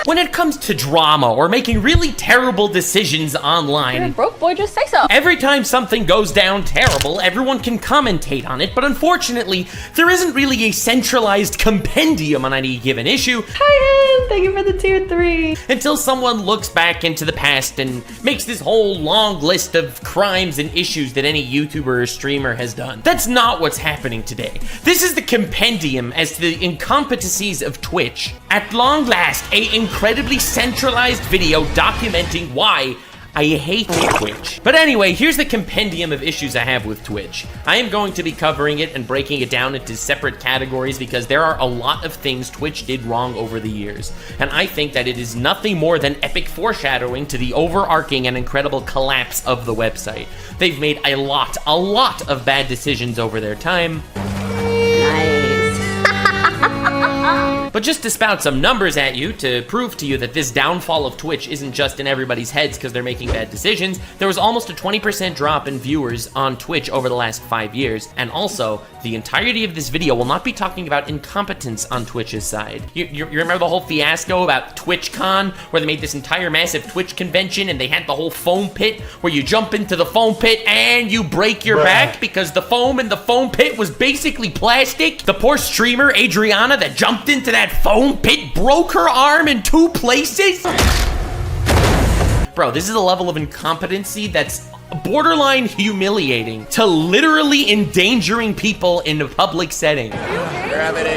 when it comes to drama or making really terrible decisions online. You're a broke boy, just say so. Every time something goes down terrible, everyone can commentate on it, but unfortunately, there isn't really a centralized compendium on any given issue. Hi, Ann. Thank you for the tier 3. Until someone looks back into the past and makes this whole long list of crimes and issues that any YouTuber or streamer has done. That's not what's happening today. This is the compendium as to the incompetencies of Twitch. At long last, a incredibly centralized video documenting why I hate Twitch. But anyway, here's the compendium of issues I have with Twitch. I am going to be covering it and breaking it down into separate categories because there are a lot of things Twitch did wrong over the years. And I think that it is nothing more than epic foreshadowing to the overarching and incredible collapse of the website. They've made a lot of bad decisions over their time. But just to spout some numbers at you to prove to you that this downfall of Twitch isn't just in everybody's heads because they're making bad decisions, there was almost a 20% drop in viewers on Twitch over the last 5 years. And also, the entirety of this video will not be talking about incompetence on Twitch's side. You remember the whole fiasco about TwitchCon, where they made this entire massive Twitch convention and they had the whole foam pit where you jump into the foam pit and you break your back because the foam in the foam pit was basically plastic? The poor streamer, Adriana, that jumped into that foam pit broke her arm in 2 places? Bro, this is a level of incompetency that's borderline humiliating to literally endangering people in a public setting. Gravity.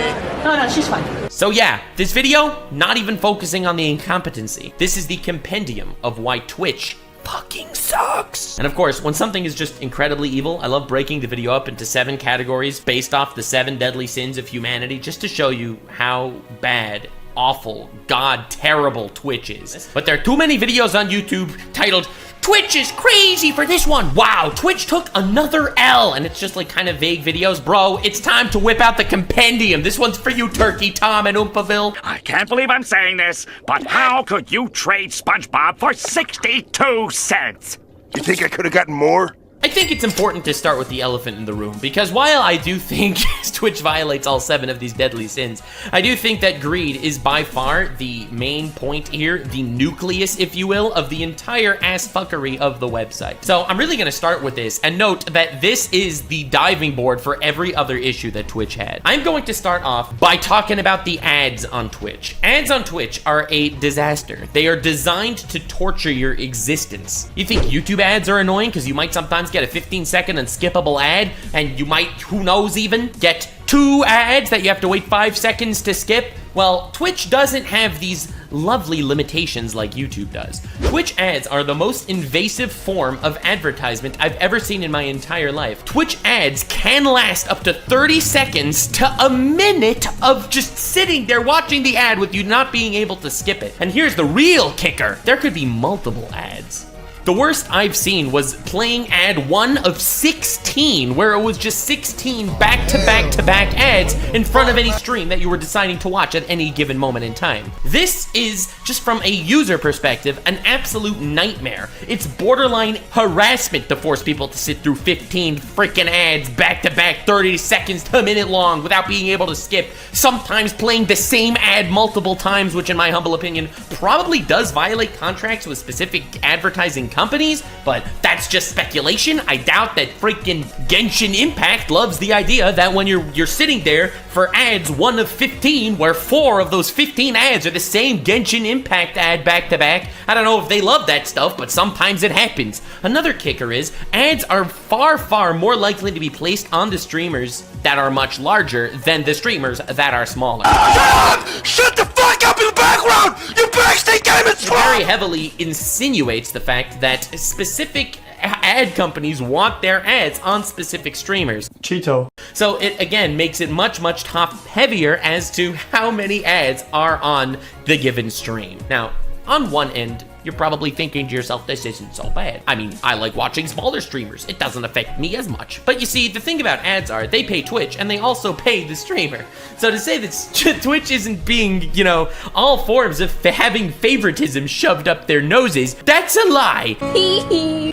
No, she's fine. So yeah, this video, not even focusing on the incompetency. This is the compendium of why Twitch fucking sucks. And of course, when something is just incredibly evil, I love breaking the video up into 7 categories based off the 7 deadly sins of humanity, just to show you how bad, awful, god, terrible Twitch is. But there are too many videos on YouTube titled, Twitch is crazy for this one. Wow, Twitch took another L. And it's just like kind of vague videos. Bro, it's time to whip out the compendium. This one's for you, Turkey Tom and Oompaville. I can't believe I'm saying this, but how could you trade SpongeBob for 62 cents? You think I could have gotten more? I think it's important to start with the elephant in the room, because while I do think Twitch violates all 7 of these deadly sins, I do think that greed is by far the main point here, the nucleus, if you will, of the entire ass-fuckery of the website. So I'm really gonna start with this, and note that this is the diving board for every other issue that Twitch had. I'm going to start off by talking about the ads on Twitch. Ads on Twitch are a disaster. They are designed to torture your existence. You think YouTube ads are annoying because you might sometimes get a 15-second unskippable ad, and you might, who knows even, get 2 ads that you have to wait 5 seconds to skip? Well, Twitch doesn't have these lovely limitations like YouTube does. Twitch ads are the most invasive form of advertisement I've ever seen in my entire life. Twitch ads can last up to 30 seconds to a minute of just sitting there watching the ad with you not being able to skip it. And here's the real kicker. There could be multiple ads. The worst I've seen was playing ad 1 of 16, where it was just 16 back-to-back-to-back ads in front of any stream that you were deciding to watch at any given moment in time. This is, just from a user perspective, an absolute nightmare. It's borderline harassment to force people to sit through 15 freaking ads back-to-back, 30 seconds to a minute long without being able to skip, sometimes playing the same ad multiple times, which in my humble opinion probably does violate contracts with specific advertising companies, but that's just speculation. I doubt that freaking Genshin Impact loves the idea that when you're sitting there for ads 1 of 15, where 4 of those 15 ads are the same Genshin Impact ad back to back. I don't know if they love that stuff, but sometimes it happens. Another kicker is ads are far more likely to be placed on the streamers that are much larger than the streamers that are smaller. Shut the fuck up in the background! You backstage gaming It very heavily insinuates the fact that specific ad companies want their ads on specific streamers. Cheeto. So it again makes it much top heavier as to how many ads are on the given stream. Now, on one end, You're probably thinking to yourself, this isn't so bad. I mean, I like watching smaller streamers. It doesn't affect me as much. But you see, the thing about ads are they pay Twitch and they also pay the streamer. So to say that Twitch isn't being, you know, all forms of having favoritism shoved up their noses, that's a lie.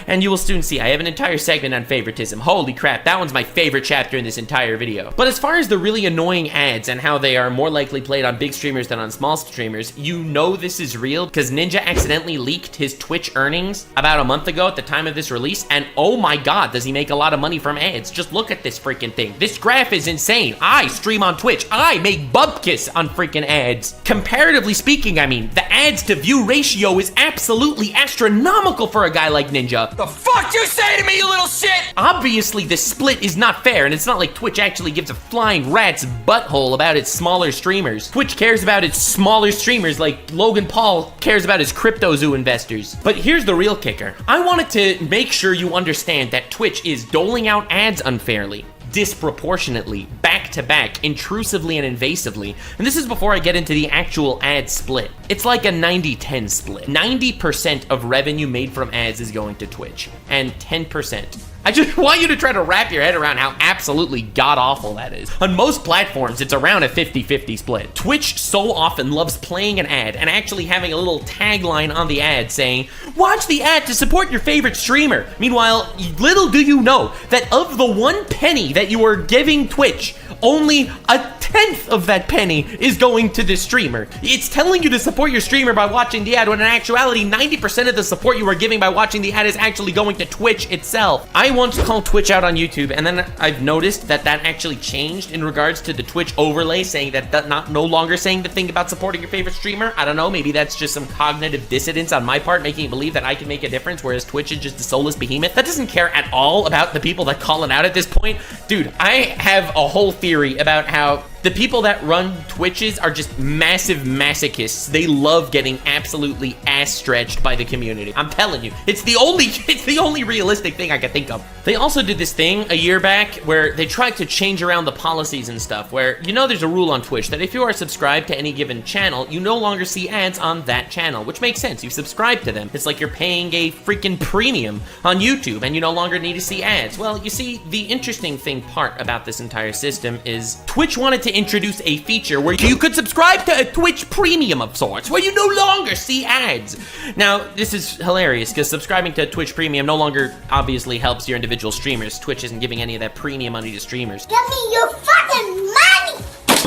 And you will soon see, I have an entire segment on favoritism. Holy crap, that one's my favorite chapter in this entire video. But as far as the really annoying ads and how they are more likely played on big streamers than on small streamers, you know this is real because Ninja accidentally leaked his Twitch earnings about a month ago at the time of this release, and oh my god, does he make a lot of money from ads. Just look at this freaking thing. This graph is insane. I stream on Twitch. I make bupkis on freaking ads. Comparatively speaking, I mean, the ads to view ratio is absolutely astronomical for a guy like Ninja. The fuck you say to me, you little shit? Obviously, the split is not fair, and it's not like Twitch actually gives a flying rat's butthole about its smaller streamers. Twitch cares about its smaller streamers like Logan Paul cares about his crypto-zoo investors. But here's the real kicker. I wanted to make sure you understand that Twitch is doling out ads unfairly, disproportionately, back-to-back, intrusively and invasively. And this is before I get into the actual ad split. It's like a 90-10 split. 90% of revenue made from ads is going to Twitch, and 10%. I just want you to try to wrap your head around how absolutely god-awful that is. On most platforms, it's around a 50-50 split. Twitch so often loves playing an ad and actually having a little tagline on the ad saying, watch the ad to support your favorite streamer. Meanwhile, little do you know that of the 1 penny that you are giving Twitch, only a 10th of that penny is going to the streamer. It's telling you to support your streamer by watching the ad, when in actuality, 90% of the support you are giving by watching the ad is actually going to Twitch itself. I once called Twitch out on YouTube, and then I've noticed that that actually changed in regards to the Twitch overlay, saying that no longer saying the thing about supporting your favorite streamer. I don't know, maybe that's just some cognitive dissonance on my part, making me believe that I can make a difference, whereas Twitch is just a soulless behemoth that doesn't care at all about the people that call it out at this point. Dude, I have a whole theory about how the people that run Twitches are just massive masochists. They love getting absolutely ass stretched by the community. I'm telling you, it's the only realistic thing I can think of. They also did this thing a year back where they tried to change around the policies and stuff, where, you know, there's a rule on Twitch that if you are subscribed to any given channel, you no longer see ads on that channel, which makes sense. You subscribe to them. It's like you're paying a freaking premium on YouTube and you no longer need to see ads. Well, you see, the interesting part about this entire system is Twitch wanted to introduce a feature where you could subscribe to a Twitch premium of sorts, where you no longer see ads. Now, this is hilarious because subscribing to a Twitch premium no longer obviously helps your individual streamers. Twitch isn't giving any of that premium money to streamers. Give me your fucking money!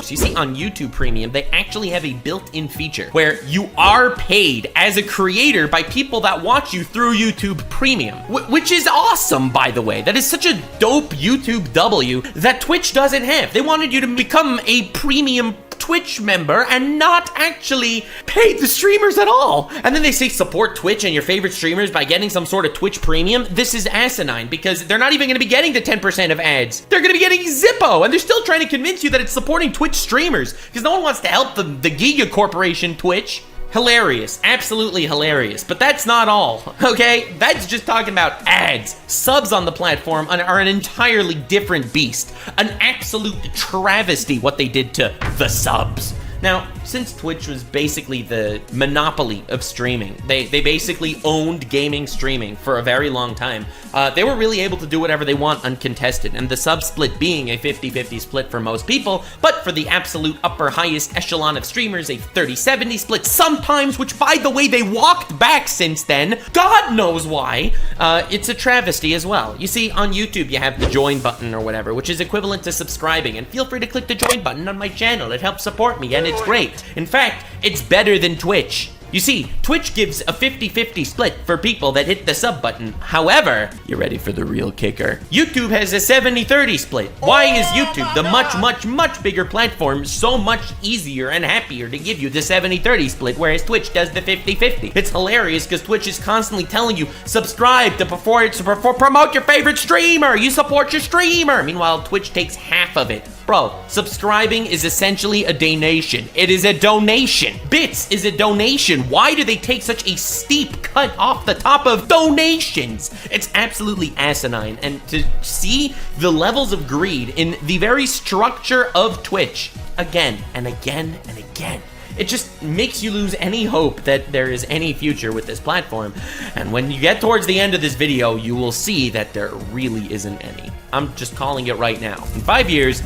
You see, on YouTube Premium, they actually have a built-in feature where you are paid as a creator by people that watch you through YouTube Premium, which is awesome, by the way. That is such a dope YouTube W that Twitch doesn't have. They wanted you to become a premium Twitch member and not actually pay the streamers at all. And then they say support Twitch and your favorite streamers by getting some sort of Twitch premium. This is asinine because they're not even going to be getting the 10% of ads. They're going to be getting Zippo, and they're still trying to convince you that it's supporting Twitch streamers because no one wants to help the Giga Corporation Twitch. Hilarious, absolutely hilarious, but that's not all, okay? That's just talking about ads. Subs on the platform are an entirely different beast. An absolute travesty what they did to the subs. Now, since Twitch was basically the monopoly of streaming, they basically owned gaming streaming for a very long time, they were really able to do whatever they want uncontested, and the sub split being a 50-50 split for most people, but for the absolute upper highest echelon of streamers, a 30-70 split sometimes, which by the way, they walked back since then, God knows why. It's a travesty as well. You see, on YouTube, you have the join button or whatever, which is equivalent to subscribing, and feel free to click the join button on my channel. It helps support me, and it's great. In fact, it's better than Twitch. You see, Twitch gives a 50-50 split for people that hit the sub button. However, you ready for the real kicker? YouTube has a 70-30 split. Why is YouTube, the much bigger platform, so much easier and happier to give you the 70-30 split, whereas Twitch does the 50-50? It's hilarious because Twitch is constantly telling you, subscribe to promote your favorite streamer. You support your streamer. Meanwhile, Twitch takes half of it. Bro, subscribing is essentially a donation. It is a donation. Bits is a donation. Why do they take such a steep cut off the top of donations? It's absolutely asinine. And to see the levels of greed in the very structure of Twitch again and again and again, it just makes you lose any hope that there is any future with this platform. And when you get towards the end of this video, you will see that there really isn't any. I'm just calling it right now. In 5 years,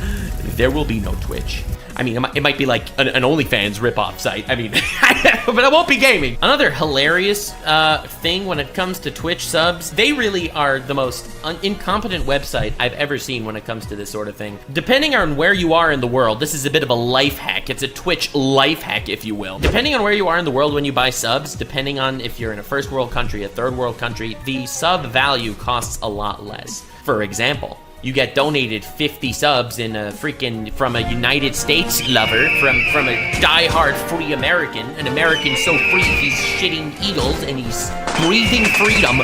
there will be no Twitch. I mean, it might be like an OnlyFans ripoff site. I mean, but it won't be gaming. Another hilarious thing when it comes to Twitch subs, they really are the most incompetent website I've ever seen when it comes to this sort of thing. Depending on where you are in the world, this is a bit of a life hack. It's a Twitch life hack, if you will. Depending on where you are in the world when you buy subs, depending on if you're in a first world country, a third world country, the sub value costs a lot less. For example, you get donated 50 subs in a freaking, from a United States lover, from a diehard free American, an American so free he's shitting eagles and he's breathing freedom.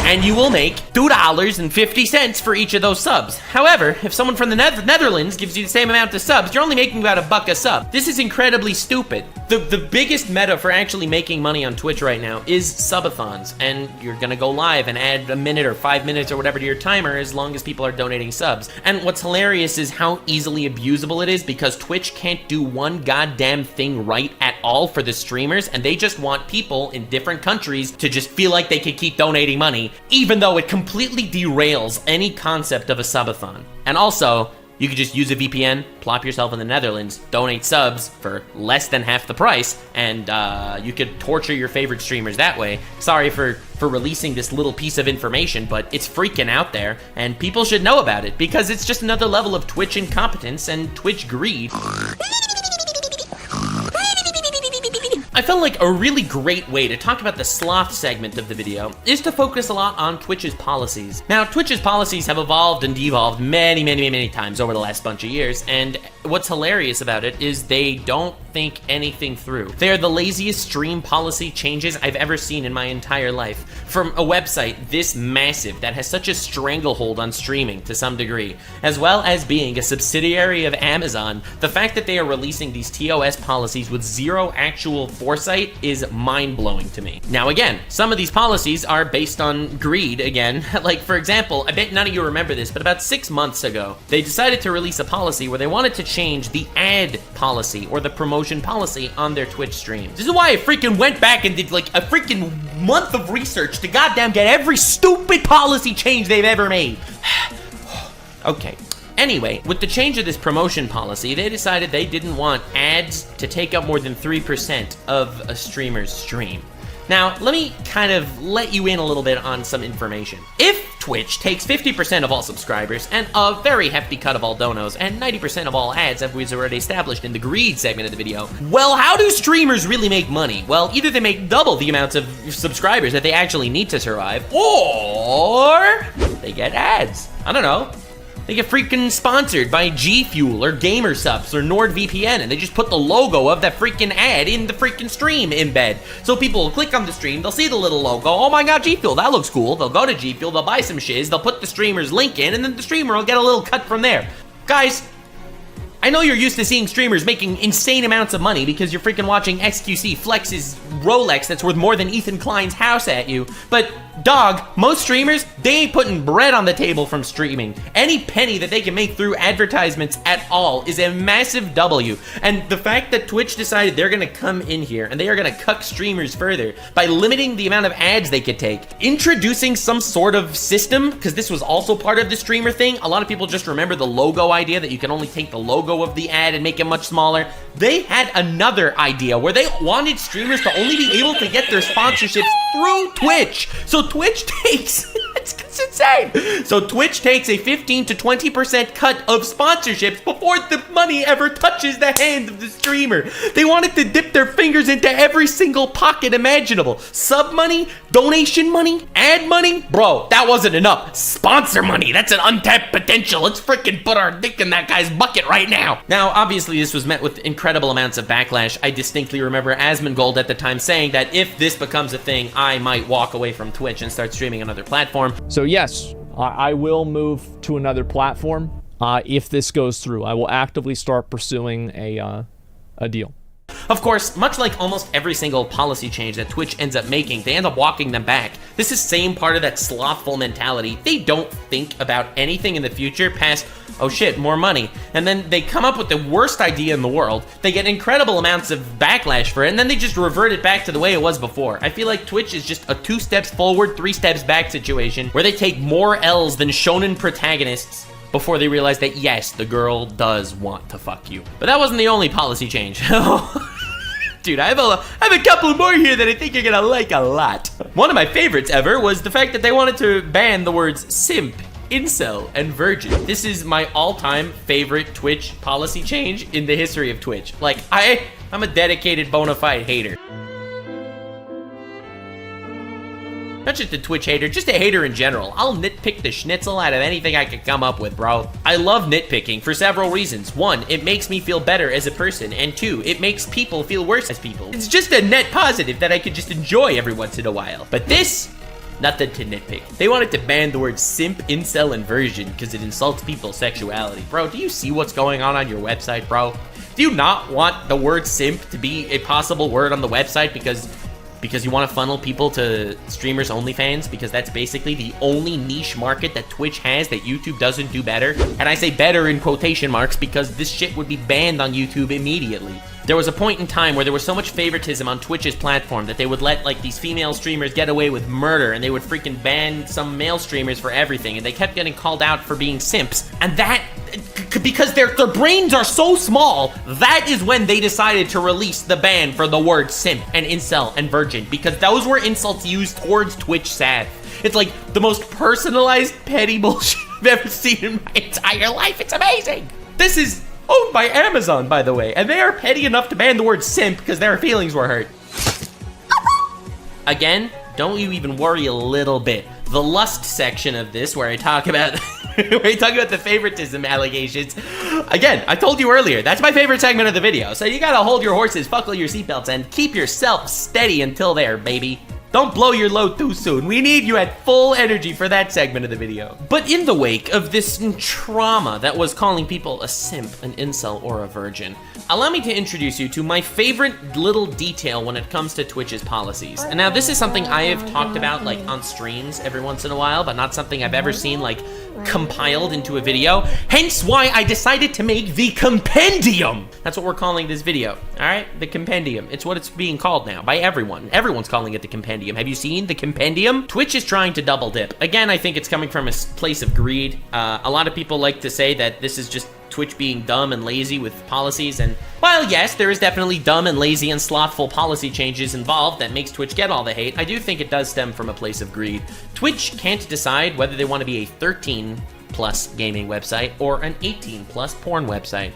And you will make $2.50 for each of those subs. However, if someone from the Netherlands gives you the same amount of subs, you're only making about $1 a sub. This is incredibly stupid. The biggest meta for actually making money on Twitch right now is subathons, and you're gonna go live and add a minute or 5 minutes or whatever to your timer as long as people are donating subs. And what's hilarious is how easily abusable it is, because Twitch can't do one goddamn thing right at all for the streamers, and they just want people in different countries to just feel like they can keep donating money, even though it completely derails any concept of a subathon. And also, you could just use a VPN, plop yourself in the Netherlands, donate subs for less than half the price, and you could torture your favorite streamers that way. Sorry for releasing this little piece of information, but it's freaking out there, and people should know about it, because it's just another level of Twitch incompetence and Twitch greed. I felt like a really great way to talk about the sloth segment of the video is to focus a lot on Twitch's policies. Now, Twitch's policies have evolved and devolved many times over the last bunch of years, and what's hilarious about it is they don't think anything through. They are the laziest stream policy changes I've ever seen in my entire life. From a website this massive that has such a stranglehold on streaming to some degree, as well as being a subsidiary of Amazon, the fact that they are releasing these TOS policies with zero actual foresight is mind-blowing to me. Now again, some of these policies are based on greed again. Like, for example, I bet none of you remember this, but about 6 months ago, they decided to release a policy where they wanted to change the ad policy or the promotion policy on their Twitch streams. This is why I freaking went back and did like a freaking month of research to goddamn get every stupid policy change they've ever made. Okay. Anyway, with the change of this promotion policy, they decided they didn't want ads to take up more than 3% of a streamer's stream. Now, let me kind of let you in a little bit on some information. If Twitch takes 50% of all subscribers and a very hefty cut of all donos and 90% of all ads, as we've already established in the greed segment of the video, well, how do streamers really make money? Well, either they make double the amounts of subscribers that they actually need to survive, or they get ads. I don't know. They get freaking sponsored by G Fuel or GamerSupps or NordVPN, and they just put the logo of that freaking ad in the freaking stream embed. So people will click on the stream, they'll see the little logo, oh my god, G Fuel, that looks cool. They'll go to G Fuel, they'll buy some shiz, they'll put the streamer's link in, and then the streamer will get a little cut from there. Guys, I know you're used to seeing streamers making insane amounts of money because you're freaking watching XQC flex his Rolex that's worth more than Ethan Klein's house at you, but dog, most streamers, they ain't putting bread on the table from streaming. Any penny that they can make through advertisements at all is a massive W. And the fact that Twitch decided they're gonna come in here and they are gonna cuck streamers further by limiting the amount of ads they could take, introducing some sort of system, because this was also part of the streamer thing. A lot of people just remember the logo idea that you can only take the logo of the ad and make it much smaller. They had another idea where they wanted streamers to only be able to get their sponsorships through Twitch. So Twitch takes, it's insane. So Twitch takes a 15 to 20% cut of sponsorships before the money ever touches the hand of the streamer. They wanted to dip their fingers into every single pocket imaginable. Sub money, donation money, ad money. Bro, that wasn't enough. Sponsor money, that's an untapped potential. Let's freaking put our dick in that guy's bucket right now. Now, obviously this was met with incredible amounts of backlash. I distinctly remember Asmongold at the time saying that if this becomes a thing, I might walk away from Twitch and start streaming on another platform. So yes, I will move to another platform. if this goes through. I will actively start pursuing a deal. Of course, much like almost every single policy change that Twitch ends up making, they end up walking them back. This is same part of that slothful mentality. They don't think about anything in the future past, oh shit, more money. And then they come up with the worst idea in the world. They get incredible amounts of backlash for it, and then they just revert it back to the way it was before. I feel like Twitch is just a 2 steps forward, 3 steps back situation where they take more L's than shonen protagonists before they realize that, yes, the girl does want to fuck you. But that wasn't the only policy change. Dude, I have a couple more here that I think you're gonna like a lot. One of my favorites ever was the fact that they wanted to ban the words simp, incel, and virgin. This is my all-time favorite Twitch policy change in the history of Twitch. Like, I'm a dedicated bona fide hater. Not just a Twitch hater, just a hater in general. I'll nitpick the schnitzel out of anything I could come up with, bro. I love nitpicking for several reasons. 1, it makes me feel better as a person, and 2, it makes people feel worse as people. It's just a net positive that I could just enjoy every once in a while. But this, nothing to nitpick. They wanted to ban the words simp, incel, and virgin because it insults people's sexuality. Bro, do you see what's going on your website, bro? Do you not want the word simp to be a possible word on the website because you want to funnel people to streamers OnlyFans, because that's basically the only niche market that Twitch has that YouTube doesn't do better? And I say better in quotation marks because this shit would be banned on YouTube immediately. There was a point in time where there was so much favoritism on Twitch's platform that they would let like these female streamers get away with murder, and they would freaking ban some male streamers for everything, and they kept getting called out for being simps. And that, because their brains are so small, that is when they decided to release the ban for the word simp and incel and virgin, because those were insults used towards Twitch staff. It's like the most personalized petty bullshit I've ever seen in my entire life. It's amazing. This is owned by Amazon, by the way, and they are petty enough to ban the word simp because their feelings were hurt. Again, don't you even worry a little bit. The lust section of this, where I talk about the favoritism allegations. Again, I told you earlier, that's my favorite segment of the video, so you gotta hold your horses, buckle your seatbelts, and keep yourself steady until there, baby. Don't blow your load too soon. We need you at full energy for that segment of the video. But in the wake of this trauma that was calling people a simp, an incel, or a virgin, allow me to introduce you to my favorite little detail when it comes to Twitch's policies. And now this is something I have talked about like on streams every once in a while, but not something I've ever seen like compiled into a video. Hence why I decided to make the compendium. That's what we're calling this video, all right? The compendium. It's what it's being called now by everyone. Everyone's calling it the compendium. Have you seen the compendium? Twitch is trying to double dip. Again, I think it's coming from a place of greed. A lot of people like to say that this is just Twitch being dumb and lazy with policies, and while yes, there is definitely dumb and lazy and slothful policy changes involved that makes Twitch get all the hate, I do think it does stem from a place of greed. Twitch can't decide whether they want to be a 13+ gaming website or an 18+ porn website.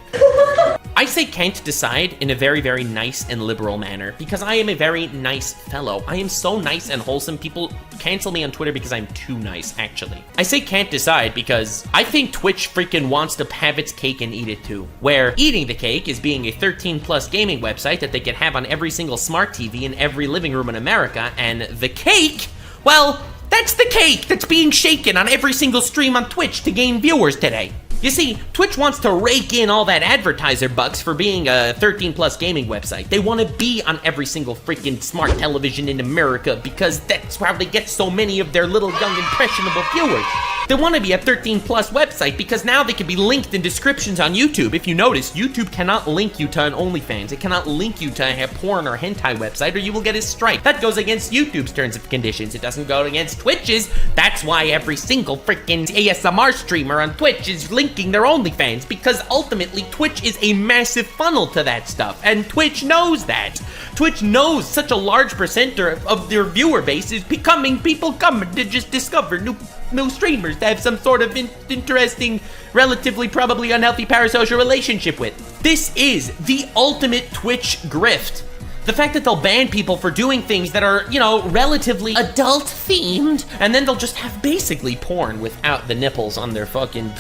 I say can't decide in a very, very nice and liberal manner because I am a very nice fellow. I am so nice and wholesome. People cancel me on Twitter because I'm too nice, actually. I say can't decide because I think Twitch freaking wants to have its cake and eat it too, where eating the cake is being a 13+ gaming website that they can have on every single smart TV in every living room in America, and the cake, well, that's the cake that's being shaken on every single stream on Twitch to gain viewers today. You see, Twitch wants to rake in all that advertiser bucks for being a 13+ gaming website. They want to be on every single freaking smart television in America because that's how they get so many of their little young impressionable viewers. They want to be a 13+ website because now they can be linked in descriptions on YouTube. If you notice, YouTube cannot link you to an OnlyFans. It cannot link you to a porn or hentai website or you will get a strike. That goes against YouTube's terms and conditions. It doesn't go against Twitch's. That's why every single freaking ASMR streamer on Twitch is linking their OnlyFans, because ultimately Twitch is a massive funnel to that stuff, and Twitch knows that. Twitch knows such a large percenter of their viewer base is becoming people coming to just discover new streamers to have some sort of interesting, relatively probably unhealthy parasocial relationship with. This is the ultimate Twitch grift. The fact that they'll ban people for doing things that are, you know, relatively adult themed, and then they'll just have basically porn without the nipples on their fucking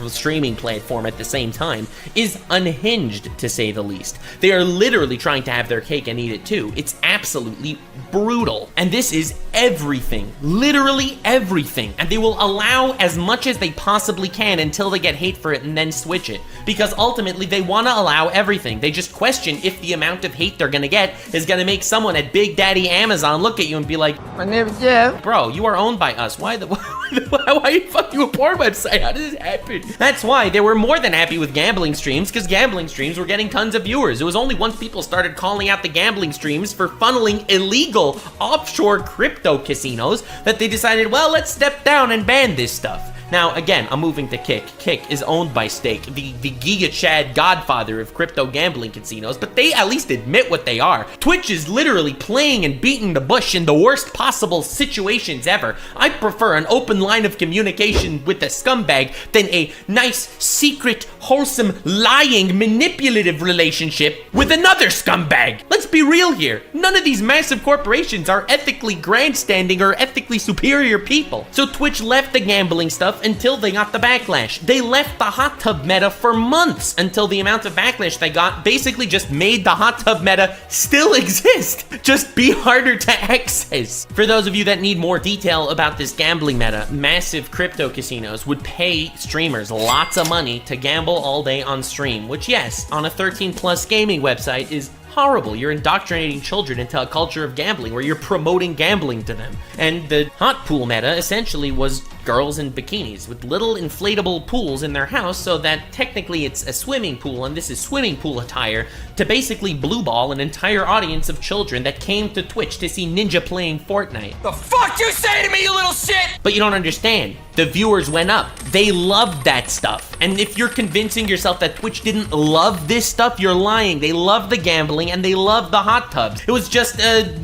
streaming platform at the same time, is unhinged, to say the least. They are literally trying to have their cake and eat it too. It's absolutely brutal. And this is everything, literally everything. And they will allow as much as they possibly can until they get hate for it and then switch it. Because ultimately they want to allow everything. They just question if the amount of hate they're gonna get is gonna make someone at Big Daddy Amazon look at you and be like, "My name is Jeff. Bro, you are owned by us. Why are you fucking a porn website? How did this happen?" That's why they were more than happy with gambling streams, because gambling streams were getting tons of viewers. It was only once people started calling out the gambling streams for funneling illegal offshore crypto casinos that they decided, well, let's step down and ban this stuff. Now, again, I'm moving to Kick. Kick is owned by Stake, the Giga Chad godfather of crypto gambling casinos, but they at least admit what they are. Twitch is literally playing and beating the bush in the worst possible situations ever. I prefer an open line of communication with a scumbag than a nice, secret, wholesome, lying, manipulative relationship with another scumbag. Let's be real here. None of these massive corporations are ethically grandstanding or ethically superior people. So Twitch left the gambling stuff until they got the backlash. They left the hot tub meta for months until the amount of backlash they got basically just made the hot tub meta still exist, just be harder to access. For those of you that need more detail about this gambling meta, massive crypto casinos would pay streamers lots of money to gamble all day on stream, which, yes, on a 13+ gaming website is horrible. You're indoctrinating children into a culture of gambling where you're promoting gambling to them. And the hot pool meta essentially was girls in bikinis with little inflatable pools in their house, so that technically it's a swimming pool, and this is swimming pool attire, to basically blue ball an entire audience of children that came to Twitch to see Ninja playing Fortnite. The fuck you say to me, you little shit? But you don't understand. The viewers went up. They loved that stuff. And if you're convincing yourself that Twitch didn't love this stuff, you're lying. They loved the gambling and they loved the hot tubs. It was just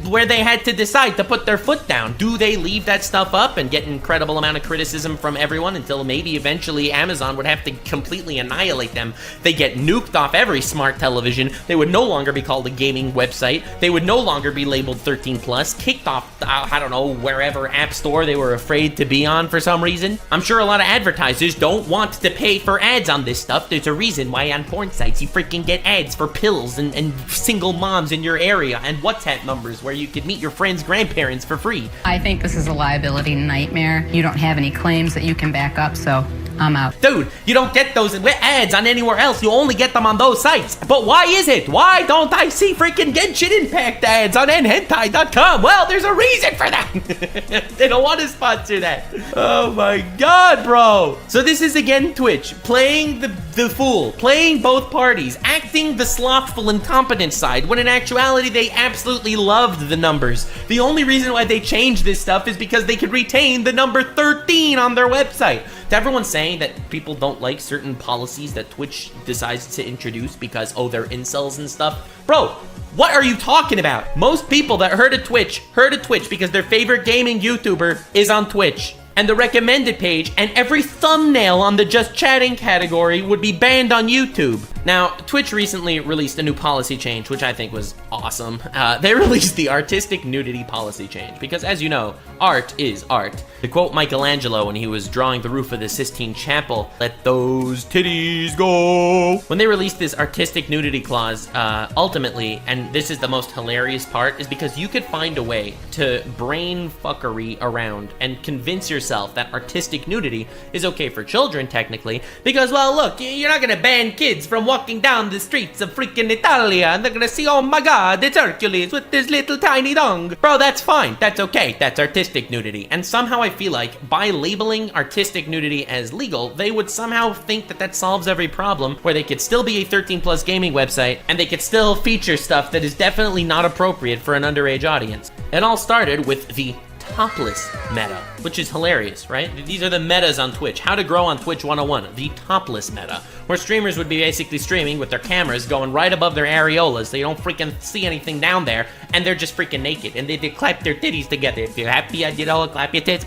where they had to decide to put their foot down. Do they leave that stuff up and get an incredible amount of criticism from everyone until maybe eventually Amazon would have to completely annihilate them? They get nuked off every smart television. They would no longer be called a gaming website. They would no longer be labeled 13+, kicked off, I don't know, wherever app store they were afraid to be on for some reason. I'm sure a lot of advertisers don't want to pay for ads on this stuff. There's a reason why on porn sites you freaking get ads for pills and single moms in your area and WhatsApp numbers where you could meet your friend's grandparents for free. I think this is a liability nightmare. You don't have any claims that you can back up, so I'm out. Dude, you don't get those ads on anywhere else. You only get them on those sites. But why is it? Why don't I see freaking Genshin Impact ads on nhentai.com? Well, there's a reason for that. They don't want to sponsor that. Oh my god, bro. So this is again Twitch playing the fool, playing both parties, acting the slothful incompetent side, when in actuality they absolutely loved the numbers. The only reason why they changed this stuff is because they could retain the number 13 on their website. To everyone saying that people don't like certain policies that Twitch decides to introduce because, oh, they're incels and stuff. Bro, what are you talking about? Most people that heard of Twitch because their favorite gaming YouTuber is on Twitch. And the recommended page and every thumbnail on the just chatting category would be banned on YouTube. Now, Twitch recently released a new policy change, which I think was awesome. They released the artistic nudity policy change, because as you know, art is art. To quote Michelangelo when he was drawing the roof of the Sistine Chapel, "Let those titties go." When they released this artistic nudity clause, ultimately, and this is the most hilarious part, is because you could find a way to brain fuckery around and convince yourself that artistic nudity is okay for children, technically, because, well, look, you're not gonna ban kids from walking down the streets of freaking Italia and they're gonna see, oh my god, it's Hercules with this little tiny dong. Bro, that's fine. That's okay. That's artistic nudity. And somehow I feel like by labeling artistic nudity as legal, they would somehow think that that solves every problem, where they could still be a 13+ gaming website and they could still feature stuff that is definitely not appropriate for an underage audience. It all started with the topless meta, which is hilarious, right? These are the metas on Twitch. How to grow on Twitch 101, the topless meta, where streamers would be basically streaming with their cameras going right above their areolas so you don't freaking see anything down there, and they're just freaking naked, and they clap their titties together. If you're happy, I did all clap your tits.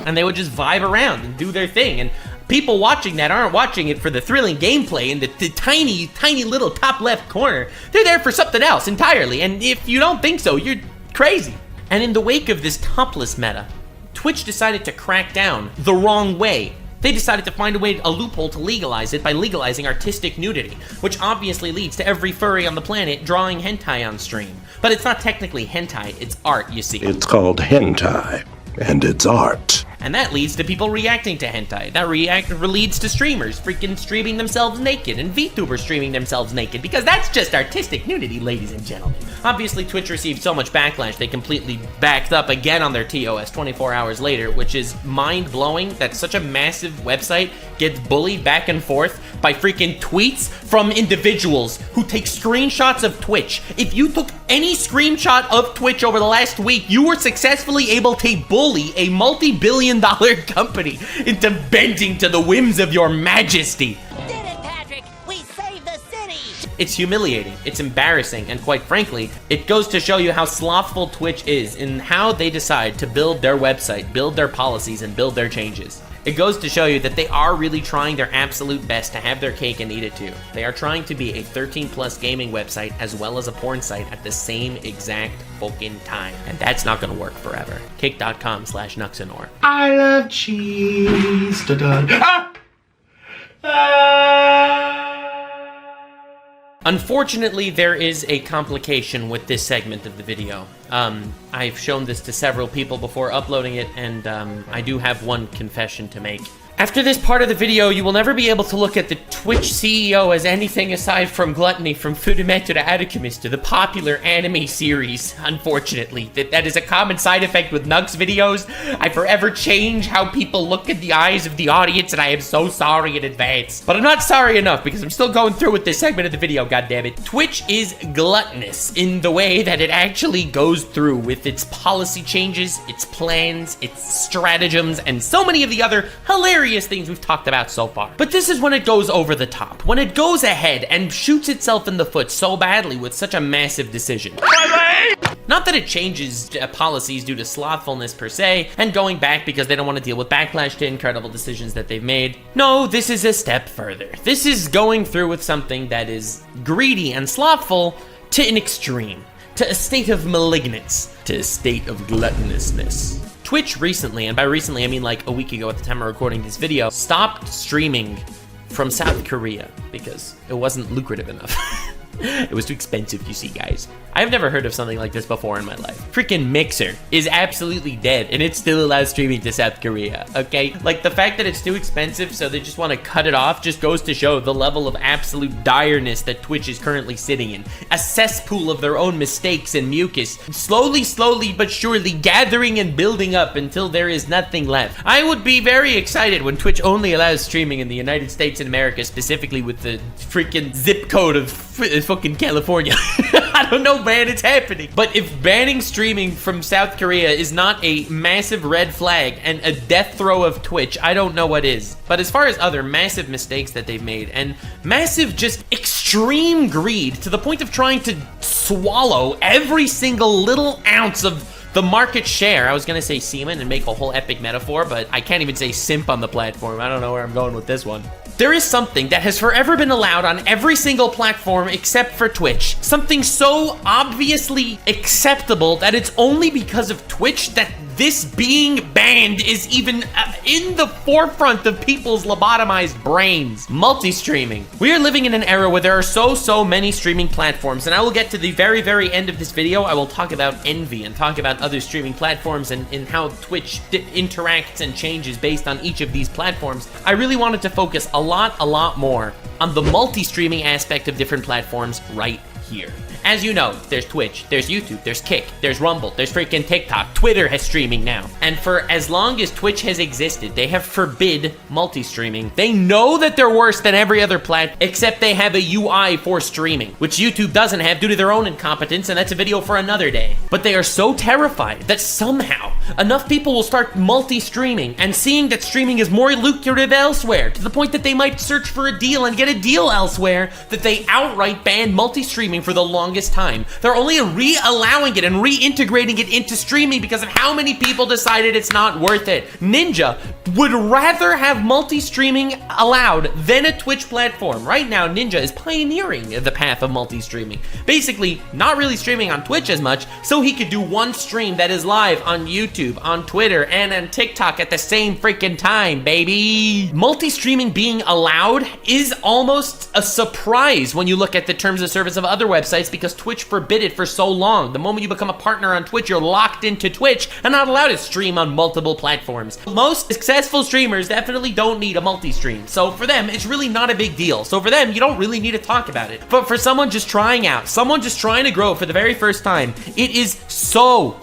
And they would just vibe around and do their thing, and people watching that aren't watching it for the thrilling gameplay in the tiny, tiny little top left corner. They're there for something else entirely, and if you don't think so, you're crazy. And in the wake of this topless meta, Twitch decided to crack down the wrong way They decided to find a loophole to legalize it by legalizing artistic nudity, which obviously leads to every furry on the planet drawing hentai on stream. But it's not technically hentai, it's art, you see. It's called hentai, and it's art. And that leads to people reacting to hentai. That leads to streamers freaking streaming themselves naked and VTubers streaming themselves naked, because that's just artistic nudity, ladies and gentlemen. Obviously, Twitch received so much backlash, they completely backed up again on their TOS 24 hours later, which is mind-blowing that such a massive website gets bullied back and forth by freaking tweets from individuals who take screenshots of Twitch. If you took any screenshot of Twitch over the last week, you were successfully able to bully a multi-billion-dollar company into bending to the whims of your majesty. Did it, Patrick! We saved the city! It's humiliating, it's embarrassing, and quite frankly, it goes to show you how slothful Twitch is in how they decide to build their website, build their policies, and build their changes. It goes to show you that they are really trying their absolute best to have their cake and eat it too. They are trying to be a 13+ gaming website as well as a porn site at the same exact fucking time. And that's not gonna work forever. Cake.com/Nuxanor. I love cheese. Unfortunately, there is a complication with this segment of the video. I've shown this to several people before uploading it, and I do have one confession to make. After this part of the video, you will never be able to look at the Twitch CEO as anything aside from Gluttony, from Fudometo to Alchemist to the popular anime series, unfortunately. That is a common side effect with Nux videos. I forever change how people look in the eyes of the audience, and I am so sorry in advance. But I'm not sorry enough, because I'm still going through with this segment of the video, goddammit. Twitch is gluttonous in the way that it actually goes through with its policy changes, its plans, its stratagems, and so many of the other hilarious things we've talked about so far. But this is when it goes over the top, when it goes ahead and shoots itself in the foot so badly with such a massive decision. Not that it changes policies due to slothfulness per se, and going back because they don't want to deal with backlash to incredible decisions that they've made. No, this is a step further. This is going through with something that is greedy and slothful to an extreme, to a state of malignance, to a state of gluttonousness. Twitch recently, and by recently I mean like a week ago at the time of recording this video, stopped streaming from South Korea because it wasn't lucrative enough. It was too expensive, you see, guys. I've never heard of something like this before in my life. Freaking Mixer is absolutely dead, and it still allows streaming to South Korea, okay? Like, the fact that it's too expensive, so they just want to cut it off, just goes to show the level of absolute direness that Twitch is currently sitting in. A cesspool of their own mistakes and mucus, slowly but surely gathering and building up until there is nothing left. I would be very excited when Twitch only allows streaming in the United States and America, specifically with the freaking zip code of fucking California. I don't know, man, it's happening. But if banning streaming from South Korea is not a massive red flag and a death throw of Twitch, I don't know what is. But as far as other massive mistakes that they've made, and massive just extreme greed to the point of trying to swallow every single little ounce of the market share. I was gonna say semen and make a whole epic metaphor, but I can't even say simp on the platform. I don't know where I'm going with this one. There is something that has forever been allowed on every single platform except for Twitch. Something so obviously acceptable that it's only because of Twitch that this being banned is even in the forefront of people's lobotomized brains. Multi-streaming. We are living in an era where there are so many streaming platforms, and I will get to the very end of this video. I will talk about Envy and talk about other streaming platforms and how Twitch interacts and changes based on each of these platforms. I really wanted to focus a lot more on the multi-streaming aspect of different platforms right here. As you know, there's Twitch, there's YouTube, there's Kick, there's Rumble, there's freaking TikTok, Twitter has streaming now. And for as long as Twitch has existed, they have forbid multi-streaming. They know that they're worse than every other platform, except they have a UI for streaming, which YouTube doesn't have due to their own incompetence, and that's a video for another day. But they are so terrified that somehow enough people will start multi-streaming and seeing that streaming is more lucrative elsewhere, to the point that they might search for a deal and get a deal elsewhere, that they outright ban multi-streaming for the long longest time. They're only re-allowing it and reintegrating it into streaming because of how many people decided it's not worth it. Ninja would rather have multi-streaming allowed than a Twitch platform. Right now, Ninja is pioneering the path of multi-streaming. Basically, not really streaming on Twitch as much, so he could do one stream that is live on YouTube, on Twitter, and on TikTok at the same freaking time, baby. Multi-streaming being allowed is almost a surprise when you look at the terms of service of other websites because Twitch forbid it for so long. The moment you become a partner on Twitch, you're locked into Twitch and not allowed to stream on multiple platforms. Most successful streamers definitely don't need a multi-stream, so for them, it's really not a big deal. So for them, you don't really need to talk about it. But for someone just trying out, someone just trying to grow for the very first time, it is so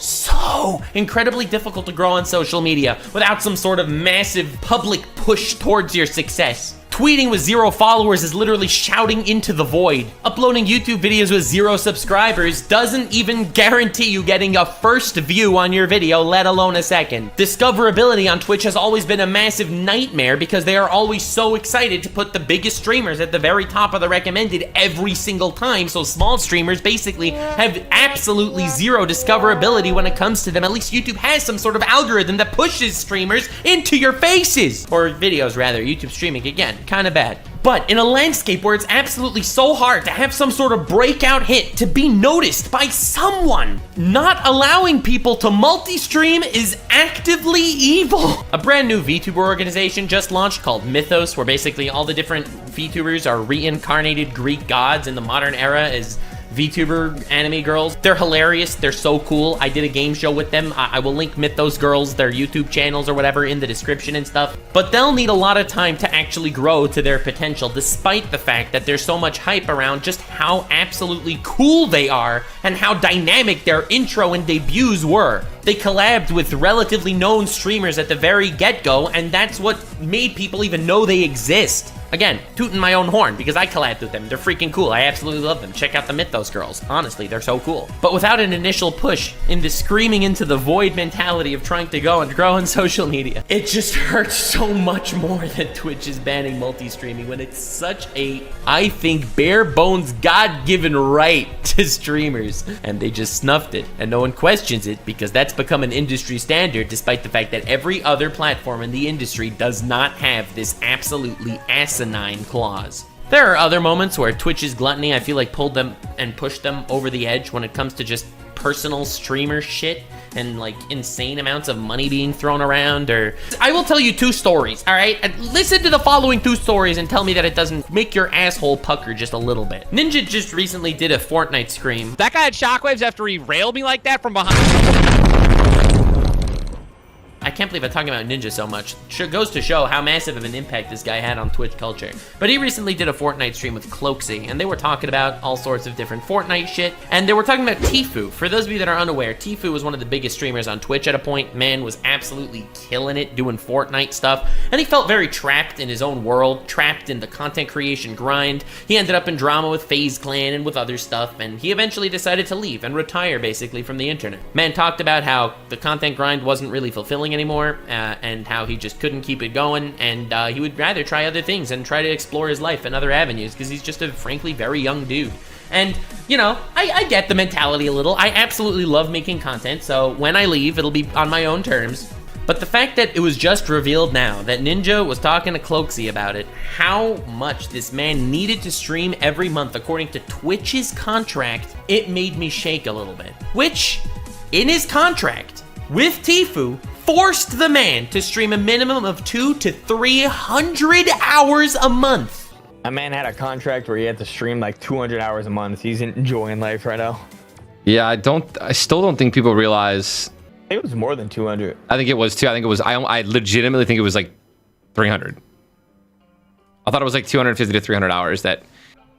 incredibly difficult to grow on social media without some sort of massive public push towards your success. Tweeting with 0 followers is literally shouting into the void. Uploading YouTube videos with 0 subscribers doesn't even guarantee you getting a first view on your video, let alone a second. Discoverability on Twitch has always been a massive nightmare because they are always so excited to put the biggest streamers at the very top of the recommended every single time, so small streamers basically have absolutely 0 discoverability when it comes to them. At least YouTube has some sort of algorithm that pushes streamers into your faces. Or videos, rather. YouTube streaming, again, kind of bad. But in a landscape where it's absolutely so hard to have some sort of breakout hit, to be noticed by someone, not allowing people to multi-stream is actively evil. A brand new Vtuber organization just launched called Mythos, where basically all the different Vtubers are reincarnated Greek gods in the modern era as Vtuber anime girls. They're hilarious. They're so cool. I did a game show with them. I will link Mythos girls, their YouTube channels or whatever in the description and stuff. But they'll need a lot of time to actually grow to their potential, despite the fact that there's so much hype around just how absolutely cool they are and how dynamic their intro and debuts were. They collabed with relatively known streamers at the very get-go, and that's what made people even know they exist. Again, tooting my own horn because I collabed with them. They're freaking cool. I absolutely love them. Check out the Mythos girls. Honestly, they're so cool. But without an initial push into screaming into the void mentality of trying to go and grow on social media, it just hurts so much more that Twitch is banning multi-streaming when it's such a, I think, bare bones God-given right to streamers. And they just snuffed it, and no one questions it because that's become an industry standard, despite the fact that every other platform in the industry does not have this absolutely asinine clause. There are other moments where Twitch's gluttony, I feel like, pulled them and pushed them over the edge when it comes to just personal streamer shit and like insane amounts of money being thrown around. Or I will tell you 2 stories, all right? And listen to the following 2 stories and tell me that it doesn't make your asshole pucker just a little bit. Ninja just recently did a Fortnite scream. That guy had shockwaves after he railed me like that from behind. I can't believe I'm talking about Ninja so much. Goes to show how massive of an impact this guy had on Twitch culture. But he recently did a Fortnite stream with Cloaksy, and they were talking about all sorts of different Fortnite shit. And they were talking about Tfue. For those of you that are unaware, Tfue was one of the biggest streamers on Twitch at a point. Man was absolutely killing it, doing Fortnite stuff. And he felt very trapped in his own world, trapped in the content creation grind. He ended up in drama with FaZe Clan and with other stuff, and he eventually decided to leave and retire, basically, from the internet. Man talked about how the content grind wasn't really fulfilling anymore, and how he just couldn't keep it going, and he would rather try other things and try to explore his life in other avenues because he's just a frankly very young dude. And, you know, I get the mentality a little. I absolutely love making content, so when I leave, it'll be on my own terms. But the fact that it was just revealed now that Ninja was talking to Cloaksy about it, how much this man needed to stream every month according to Twitch's contract, it made me shake a little bit. Which, in his contract with Tfue, forced the man to stream a minimum of 200 to 300 hours a month. A man had a contract where he had to stream like 200 hours a month. He's enjoying life right now. Yeah, I still don't think people realize. I think it was more than 200. I think it was too. I legitimately think it was like 300. I thought it was like 250 to 300 hours that,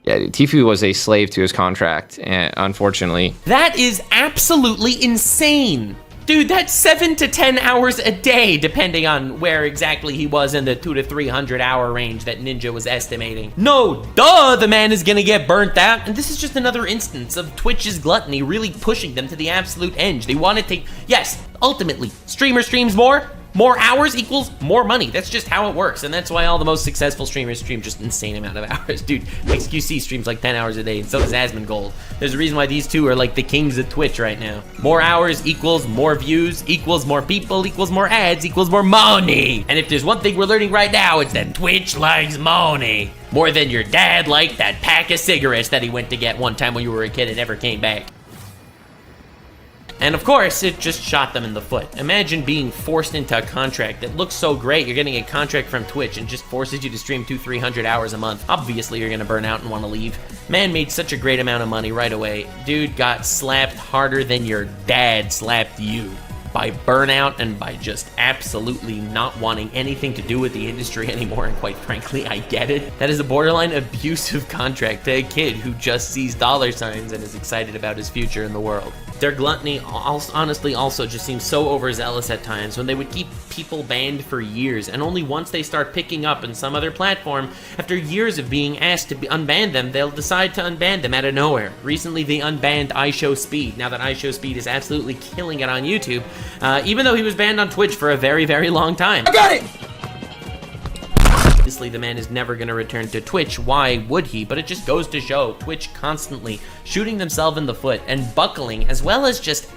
yeah, Tfue was a slave to his contract, and unfortunately. That is absolutely insane. Dude, that's 7 to 10 hours a day, depending on where exactly he was in the 200 to 300 hour range that Ninja was estimating. No, duh, the man is gonna get burnt out. And this is just another instance of Twitch's gluttony really pushing them to the absolute edge. They want to take, yes, ultimately, streamer streams more, More hours equals more money. That's just how it works, and that's why all the most successful streamers stream just insane amount of hours. Dude, XQC streams like 10 hours a day, and so does Asmongold. There's a reason why these two are like the kings of Twitch right now. More hours equals more views, equals more people, equals more ads, equals more money. And if there's one thing we're learning right now, it's that Twitch likes money. More than your dad liked that pack of cigarettes that he went to get one time when you were a kid and never came back. And of course, it just shot them in the foot. Imagine being forced into a contract that looks so great. You're getting a contract from Twitch and just forces you to stream 200-300 hours a month. Obviously, you're gonna burn out and wanna leave. Man made such a great amount of money right away. Dude got slapped harder than your dad slapped you. By burnout and by just absolutely not wanting anything to do with the industry anymore, and quite frankly, I get it. That is a borderline abusive contract to a kid who just sees dollar signs and is excited about his future in the world. Their gluttony honestly also just seems so overzealous at times when they would keep people banned for years, and only once they start picking up in some other platform, after years of being asked to unban them, they'll decide to unban them out of nowhere. Recently, they unbanned iShowSpeed, now that iShowSpeed is absolutely killing it on YouTube, even though he was banned on Twitch for a very, very long time. I got it! Obviously, the man is never going to return to Twitch. Why would he? But it just goes to show Twitch constantly shooting themselves in the foot and buckling, as well as just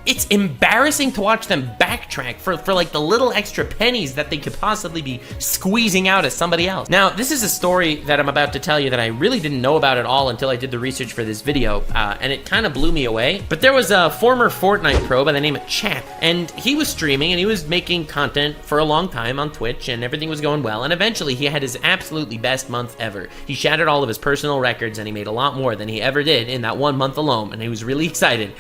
it's embarrassing to watch them backtrack for like the little extra pennies that they could possibly be squeezing out of somebody else. Now, this is a story that I'm about to tell you that I really didn't know about at all until I did the research for this video, and it kind of blew me away. But there was a former Fortnite pro by the name of Chap, and he was streaming and he was making content for a long time on Twitch, and everything was going well, and eventually he had his absolutely best month ever. He shattered all of his personal records, and he made a lot more than he ever did in that 1 month alone, and he was really excited.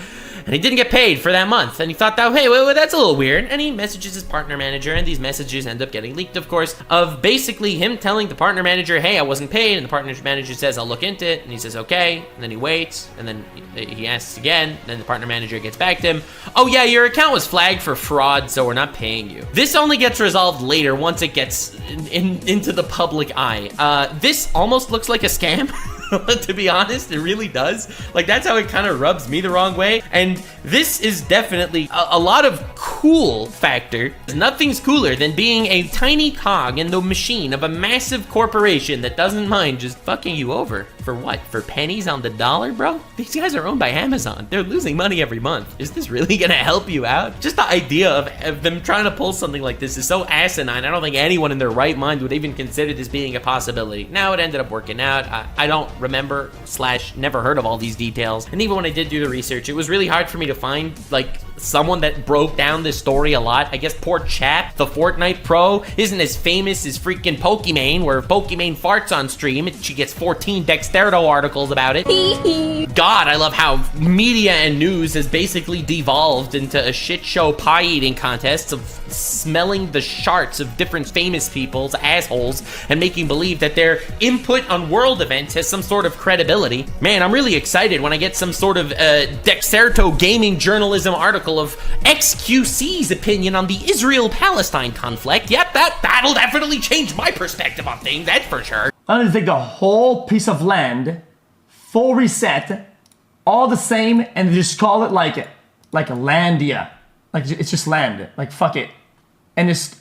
And he didn't get paid for that month, and he thought that, hey, well, that's a little weird, and he messages his partner manager, and these messages end up getting leaked, of course, of basically him telling the partner manager, hey, I wasn't paid, and the partner manager says, I'll look into it, and he says, okay, and then he waits, and then he asks again, then the partner manager gets back to him, oh yeah, your account was flagged for fraud, so we're not paying you. This only gets resolved later once it gets into the public eye. This almost looks like a scam. To be honest, it really does. Like, that's how it kind of rubs me the wrong way. And this is definitely a lot of cool factor. Nothing's cooler than being a tiny cog in the machine of a massive corporation that doesn't mind just fucking you over. For what? For pennies on the dollar, bro? These guys are owned by Amazon. They're losing money every month. Is this really gonna help you out? Just the idea of them trying to pull something like this is so asinine. I don't think anyone in their right mind would even consider this being a possibility. Now it ended up working out. I don't remember / never heard of all these details, and even when I did do the research, it was really hard for me to find like someone that broke down this story a lot. I guess poor Chap, the Fortnite pro, isn't as famous as freaking Pokimane, where if Pokimane farts on stream, she gets 14 Dexterto articles about it. God, I love how media and news has basically devolved into a shit show pie eating contest of smelling the sharts of different famous people's assholes and making believe that their input on world events has some sort of credibility. Man, I'm really excited when I get some sort of Dexerto gaming journalism article of XQC's opinion on the Israel-Palestine conflict. Yep, that'll definitely change my perspective on things, that's for sure. I'm gonna take the whole piece of land, full reset, all the same, and just call it like a landia. Like, it's just land. Like, fuck it. And just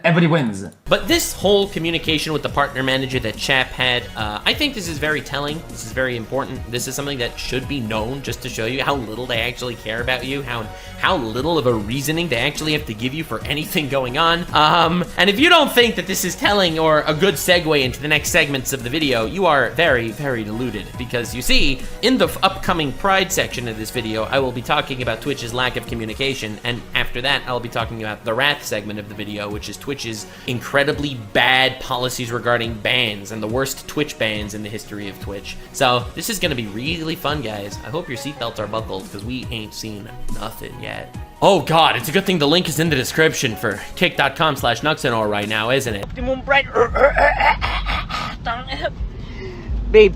everybody wins. But this whole communication with the partner manager that Chap had, I think this is very telling. This is very important. This is something that should be known just to show you how little they actually care about you, how little of a reasoning they actually have to give you for anything going on. And if you don't think that this is telling or a good segue into the next segments of the video, you are very, very deluded. Because you see, in the upcoming Pride section of this video, I will be talking about Twitch's lack of communication, and after that, I'll be talking about the Wrath segment of the video, which is Twitch's incredibly bad policies regarding bans and the worst Twitch bans in the history of Twitch. So this is gonna be really fun, guys. I hope your seatbelts are buckled, because we ain't seen nothing yet. Oh god, it's a good thing the link is in the description for kick.com/Nuxenor right now, isn't it? Optimum Pride. Babe,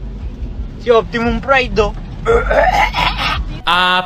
si Optimum Pride though.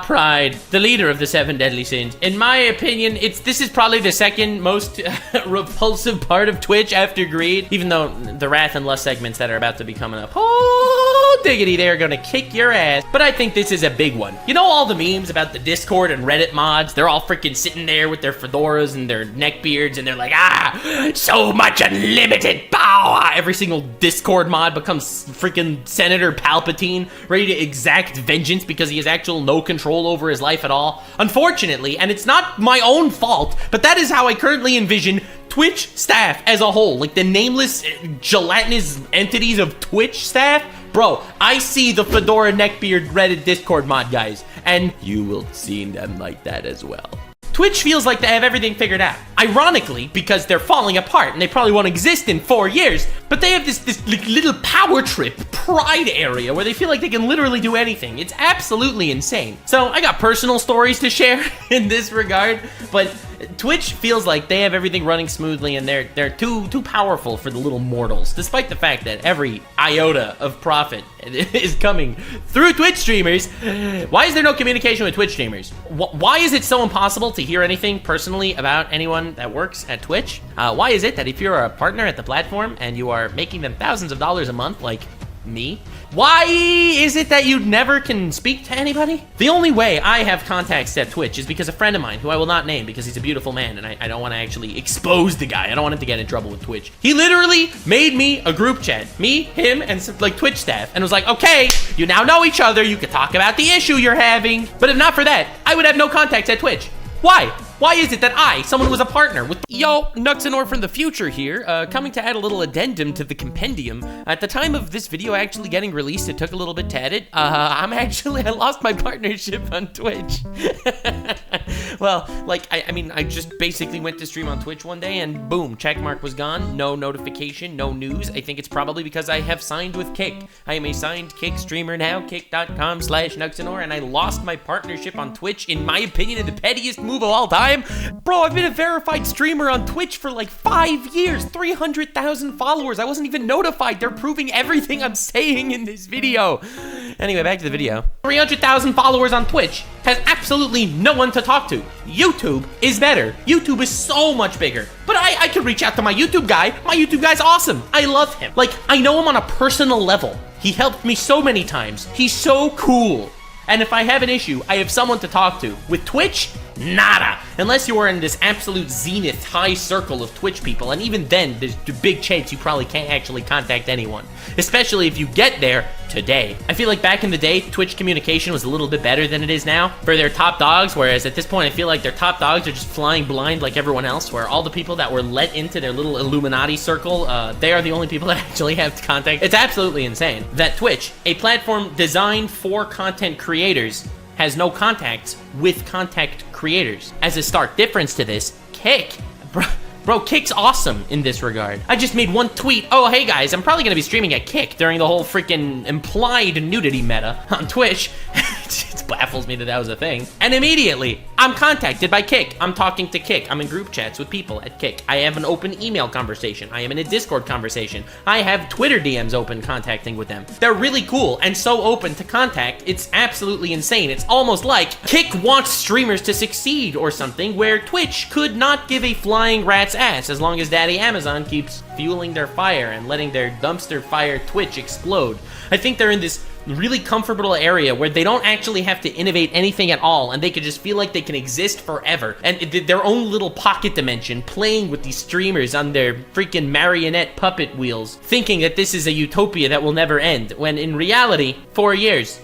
Pride, the leader of the 7 deadly sins. In my opinion, this is probably the second most repulsive part of Twitch after greed, even though the Wrath and Lust segments that are about to be coming up. Oh! oh diggity, they're gonna kick your ass. But I think this is a big one. You know all the memes about the Discord and Reddit mods? They're all freaking sitting there with their fedoras and their neckbeards, and they're like, so much unlimited power. Every single Discord mod becomes freaking Senator Palpatine, ready to exact vengeance because he has actual no control over his life at all. Unfortunately, and it's not my own fault, but that is how I currently envision Twitch staff as a whole, like the nameless gelatinous entities of Twitch staff. Bro, I see the fedora neckbeard Reddit Discord mod guys, and you will see them like that as well. Twitch feels like they have everything figured out. Ironically, because they're falling apart and they probably won't exist in 4 years, but they have this little power trip pride area where they feel like they can literally do anything. It's absolutely insane. So I got personal stories to share in this regard, but Twitch feels like they have everything running smoothly and they're too powerful for the little mortals, despite the fact that every iota of profit is coming through Twitch streamers. Why is there no communication with Twitch streamers? Why is it so impossible to hear anything personally about anyone that works at Twitch? Why is it that if you're a partner at the platform and you are making them thousands of dollars a month, like me, why is it that you never can speak to anybody? The only way I have contacts at Twitch is because a friend of mine, who I will not name because he's a beautiful man and I don't want to actually expose the guy. I don't want him to get in trouble with Twitch. He literally made me a group chat, me, him, and some like Twitch staff, and was like, okay, you now know each other, you can talk about the issue you're having. But if not for that, I would have no contacts at Twitch. Why? Why is it that someone who was a partner with— Yo, Nuxanor from the future here, coming to add a little addendum to the compendium. At the time of this video actually getting released, it took a little bit to edit. I lost my partnership on Twitch. Well, like, I mean, I just basically went to stream on Twitch one day and boom, checkmark was gone, no notification, no news. I think it's probably because I have signed with Kick. I am a signed Kick streamer now, kick.com/Nuxanor, and I lost my partnership on Twitch, in my opinion, the pettiest move of all time. Bro, I've been a verified streamer on Twitch for like 5 years, 300,000 followers. I wasn't even notified. They're proving everything I'm saying in this video. Anyway, back to the video. 300,000 followers on Twitch has absolutely no one to talk to. YouTube is better. YouTube is so much bigger. But I could reach out to my YouTube guy. My YouTube guy's awesome. I love him. Like, I know him on a personal level. He helped me so many times. He's so cool. And if I have an issue, I have someone to talk to. With Twitch, nada. Unless you are in this absolute zenith high circle of Twitch people, and even then, there's a big chance you probably can't actually contact anyone. Especially if you get there today. I feel like back in the day, Twitch communication was a little bit better than it is now for their top dogs, whereas at this point, I feel like their top dogs are just flying blind like everyone else, where all the people that were let into their little Illuminati circle, they are the only people that actually have contact. It's absolutely insane that Twitch, a platform designed for content creators, has no contacts with content creators. As a stark difference to this, Kick, bro, Kick's awesome in this regard. I just made one tweet. Oh, hey guys, I'm probably gonna be streaming at Kick during the whole freaking implied nudity meta on Twitch. It baffles me that that was a thing. And immediately, I'm contacted by Kick. I'm talking to Kick. I'm in group chats with people at Kick. I have an open email conversation. I am in a Discord conversation. I have Twitter DMs open contacting with them. They're really cool and so open to contact. It's absolutely insane. It's almost like Kick wants streamers to succeed or something, where Twitch could not give a flying rat's ass as long as Daddy Amazon keeps fueling their fire and letting their dumpster fire Twitch explode. I think they're in this really comfortable area where they don't actually have to innovate anything at all, and they can just feel like they can exist forever and their own little pocket dimension, playing with these streamers on their freaking marionette puppet wheels, thinking that this is a utopia that will never end, when in reality, 4 years.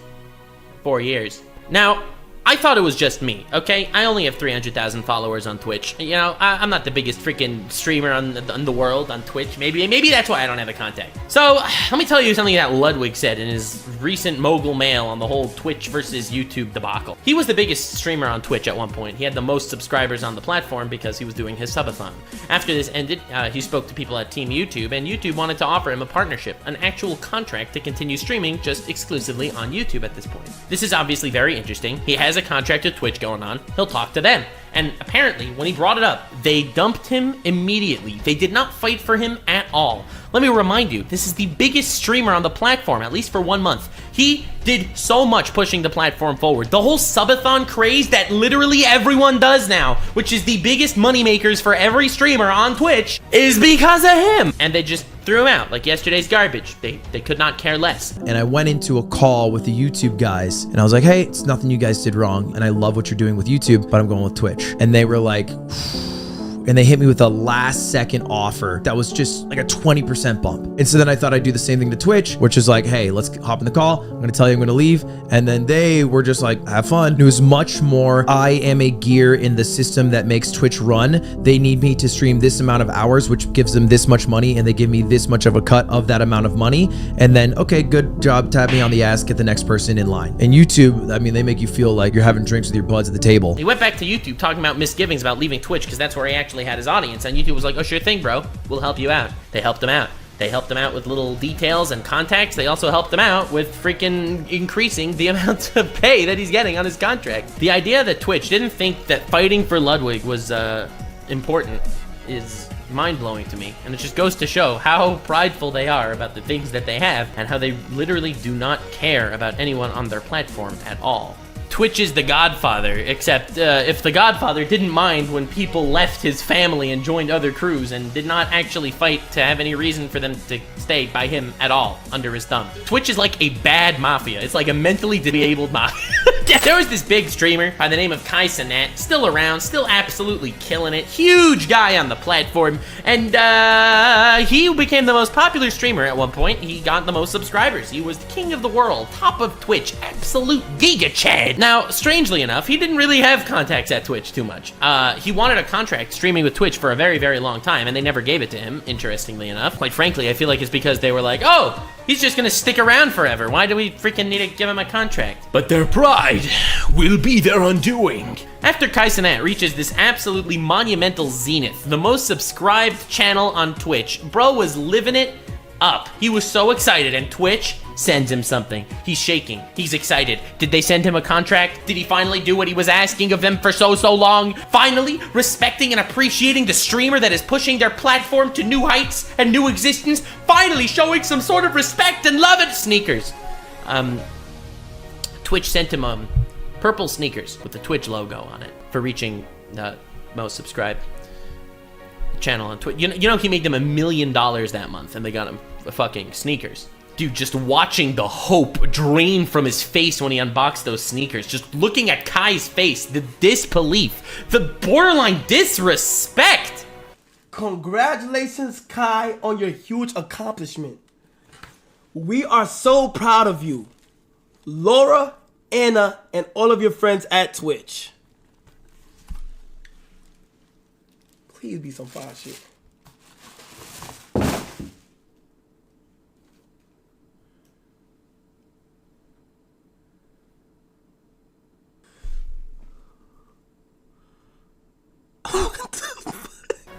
4 years. Now, I thought it was just me, okay? I only have 300,000 followers on Twitch. You know, I'm not the biggest freaking streamer on the world on Twitch. Maybe that's why I don't have a contact. So, let me tell you something that Ludwig said in his recent mogul mail on the whole Twitch versus YouTube debacle. He was the biggest streamer on Twitch at one point. He had the most subscribers on the platform because he was doing his subathon. After this ended, he spoke to people at Team YouTube, and YouTube wanted to offer him a partnership, an actual contract to continue streaming just exclusively on YouTube at this point. This is obviously very interesting. He has a contract with Twitch going on. He'll talk to them. And apparently, when he brought it up, they dumped him immediately. They did not fight for him at all. Let me remind you, this is the biggest streamer on the platform, at least for 1 month. He did so much pushing the platform forward. The whole subathon craze that literally everyone does now, which is the biggest moneymakers for every streamer on Twitch, is because of him. And they just threw him out like yesterday's garbage. They could not care less. And I went into a call with the YouTube guys and I was like, hey, it's nothing you guys did wrong. And I love what you're doing with YouTube, but I'm going with Twitch. And they were like, and they hit me with a last second offer that was just like a 20% bump. And so then I thought I'd do the same thing to Twitch, which is like, hey, let's hop in the call. I'm gonna tell you I'm gonna leave. And then they were just like, have fun. It was much more, I am a gear in the system that makes Twitch run. They need me to stream this amount of hours, which gives them this much money, and they give me this much of a cut of that amount of money. And then, okay, good job, tap me on the ass, get the next person in line. And YouTube, I mean, they make you feel like you're having drinks with your buds at the table. He went back to YouTube talking about misgivings about leaving Twitch because that's where he actually had his audience. And YouTube was like, oh, sure thing, bro. We'll help you out. They helped him out. They helped him out with little details and contacts. They also helped him out with freaking increasing the amount of pay that he's getting on his contract. The idea that Twitch didn't think that fighting for Ludwig was important is mind-blowing to me. And it just goes to show how prideful they are about the things that they have and how they literally do not care about anyone on their platform at all. Twitch is the Godfather, except if the Godfather didn't mind when people left his family and joined other crews and did not actually fight to have any reason for them to stay by him at all under his thumb. Twitch is like a bad mafia. It's like a mentally disabled mafia. There was this big streamer by the name of Kai Cenat, still around, still absolutely killing it. Huge guy on the platform, and he became the most popular streamer at one point. He got the most subscribers. He was the king of the world, top of Twitch, absolute Giga Chad. Now, strangely enough, he didn't really have contacts at Twitch too much. He wanted a contract streaming with Twitch for a very, very long time, and they never gave it to him, interestingly enough. Quite frankly, I feel like it's because they were like, oh, he's just gonna stick around forever. Why do we freaking need to give him a contract? But their pride will be their undoing. After Kai Cenat reaches this absolutely monumental zenith, the most subscribed channel on Twitch, bro was living it up. He was so excited, and Twitch sends him something. He's shaking. He's excited. Did they send him a contract? Did he finally do what he was asking of them for so long? Finally, respecting and appreciating the streamer that is pushing their platform to new heights and new existence? Finally showing some sort of respect and love and sneakers. Twitch sent him purple sneakers with the Twitch logo on it for reaching the most subscribed channel on Twitch. You know he made them $1 million that month, and they got him fucking sneakers. Dude, just watching the hope drain from his face when he unboxed those sneakers, just looking at Kai's face, the disbelief, the borderline disrespect. Congratulations, Kai, on your huge accomplishment. We are so proud of you. Laura, Anna, and all of your friends at Twitch. Please be some fire shit.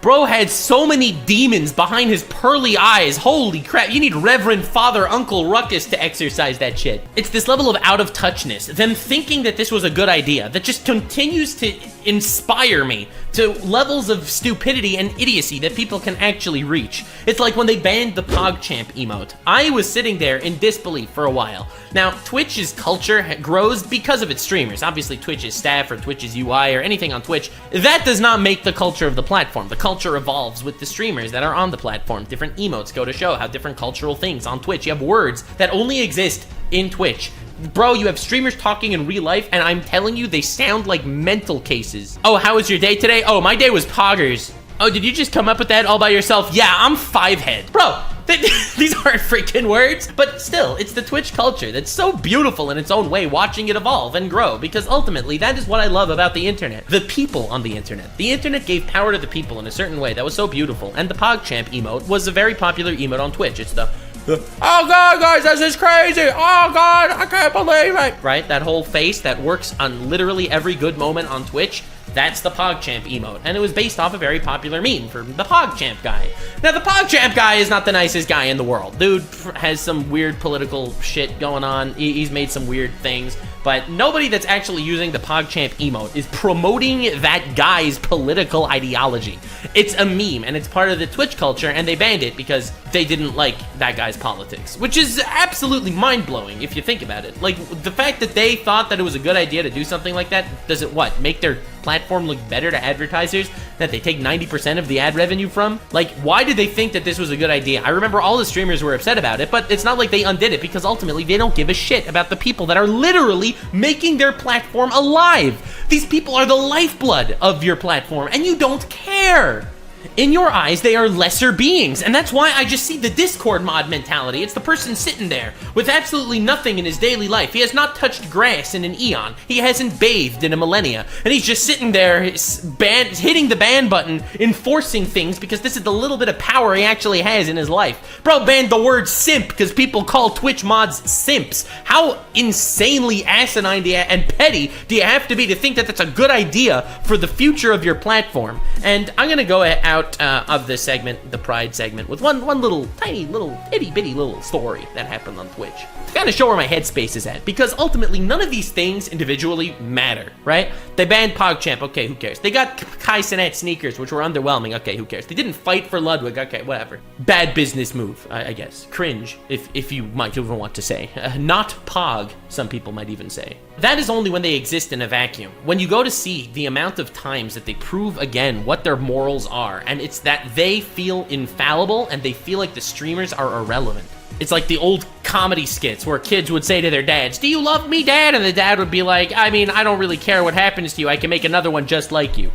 Bro had so many demons behind his pearly eyes. Holy crap, you need Reverend Father Uncle Ruckus to exercise that shit. It's this level of out of touchness, them thinking that this was a good idea, that just continues to inspire me to levels of stupidity and idiocy that people can actually reach. It's like when they banned the PogChamp emote. I was sitting there in disbelief for a while. Now, Twitch's culture grows because of its streamers. Obviously, Twitch's staff or Twitch's UI or anything on Twitch, that does not make the culture of the platform. The culture evolves with the streamers that are on the platform. Different emotes go to show how different cultural things on Twitch. You have words that only exist in Twitch. Bro, you have streamers talking in real life, and I'm telling you, they sound like mental cases. Oh, how was your day today? Oh, my day was poggers. Oh, did you just come up with that all by yourself? Yeah, I'm Fivehead. Bro, these aren't freaking words, but still, it's the Twitch culture that's so beautiful in its own way, watching it evolve and grow, because ultimately, that is what I love about the internet. The people on the internet. The internet gave power to the people in a certain way that was so beautiful, and the PogChamp emote was a very popular emote on Twitch. It's the oh god, guys, this is crazy. Oh god, I can't believe it. Right? That whole face that works on literally every good moment on Twitch, that's the PogChamp emote. And it was based off a very popular meme for the PogChamp guy. Now, the PogChamp guy is not the nicest guy in the world. Dude has some weird political shit going on. He's made some weird things. But nobody that's actually using the PogChamp emote is promoting that guy's political ideology. It's a meme, and it's part of the Twitch culture, and they banned it because they didn't like that guy's politics, which is absolutely mind-blowing if you think about it. Like, the fact that they thought that it was a good idea to do something like that, does it what? Make their platform look better to advertisers that they take 90% of the ad revenue from? Like, why did they think that this was a good idea? I remember all the streamers were upset about it, but it's not like they undid it because ultimately they don't give a shit about the people that are literally making their platform alive. These people are the lifeblood of your platform, and you don't care. In your eyes, they are lesser beings, and that's why I just see the Discord mod mentality. It's the person sitting there with absolutely nothing in his daily life. He has not touched grass in an eon. He hasn't bathed in a millennia, and he's just sitting there hitting the ban button, enforcing things because this is the little bit of power he actually has in his life. Bro banned the word simp because people call Twitch mods simps. How insanely asinine and petty do you have to be to think that that's a good idea for the future of your platform? And I'm gonna go out of this segment, the Pride segment, with one little tiny little itty bitty little story that happened on Twitch to kind of show where my headspace is at, because ultimately none of these things individually matter, right? They banned PogChamp, okay, who cares? They got Kai Cenat sneakers, which were underwhelming, okay, who cares? They didn't fight for Ludwig, okay, whatever. Bad business move, I guess. Cringe, if you might even want to say. Not Pog, some people might even say. That is only when they exist in a vacuum. When you go to see the amount of times that they prove again what their morals are, and it's that they feel infallible and they feel like the streamers are irrelevant. It's like the old comedy skits where kids would say to their dads, "Do you love me, Dad?" And the dad would be like, "I mean, I don't really care what happens to you. I can make another one just like you."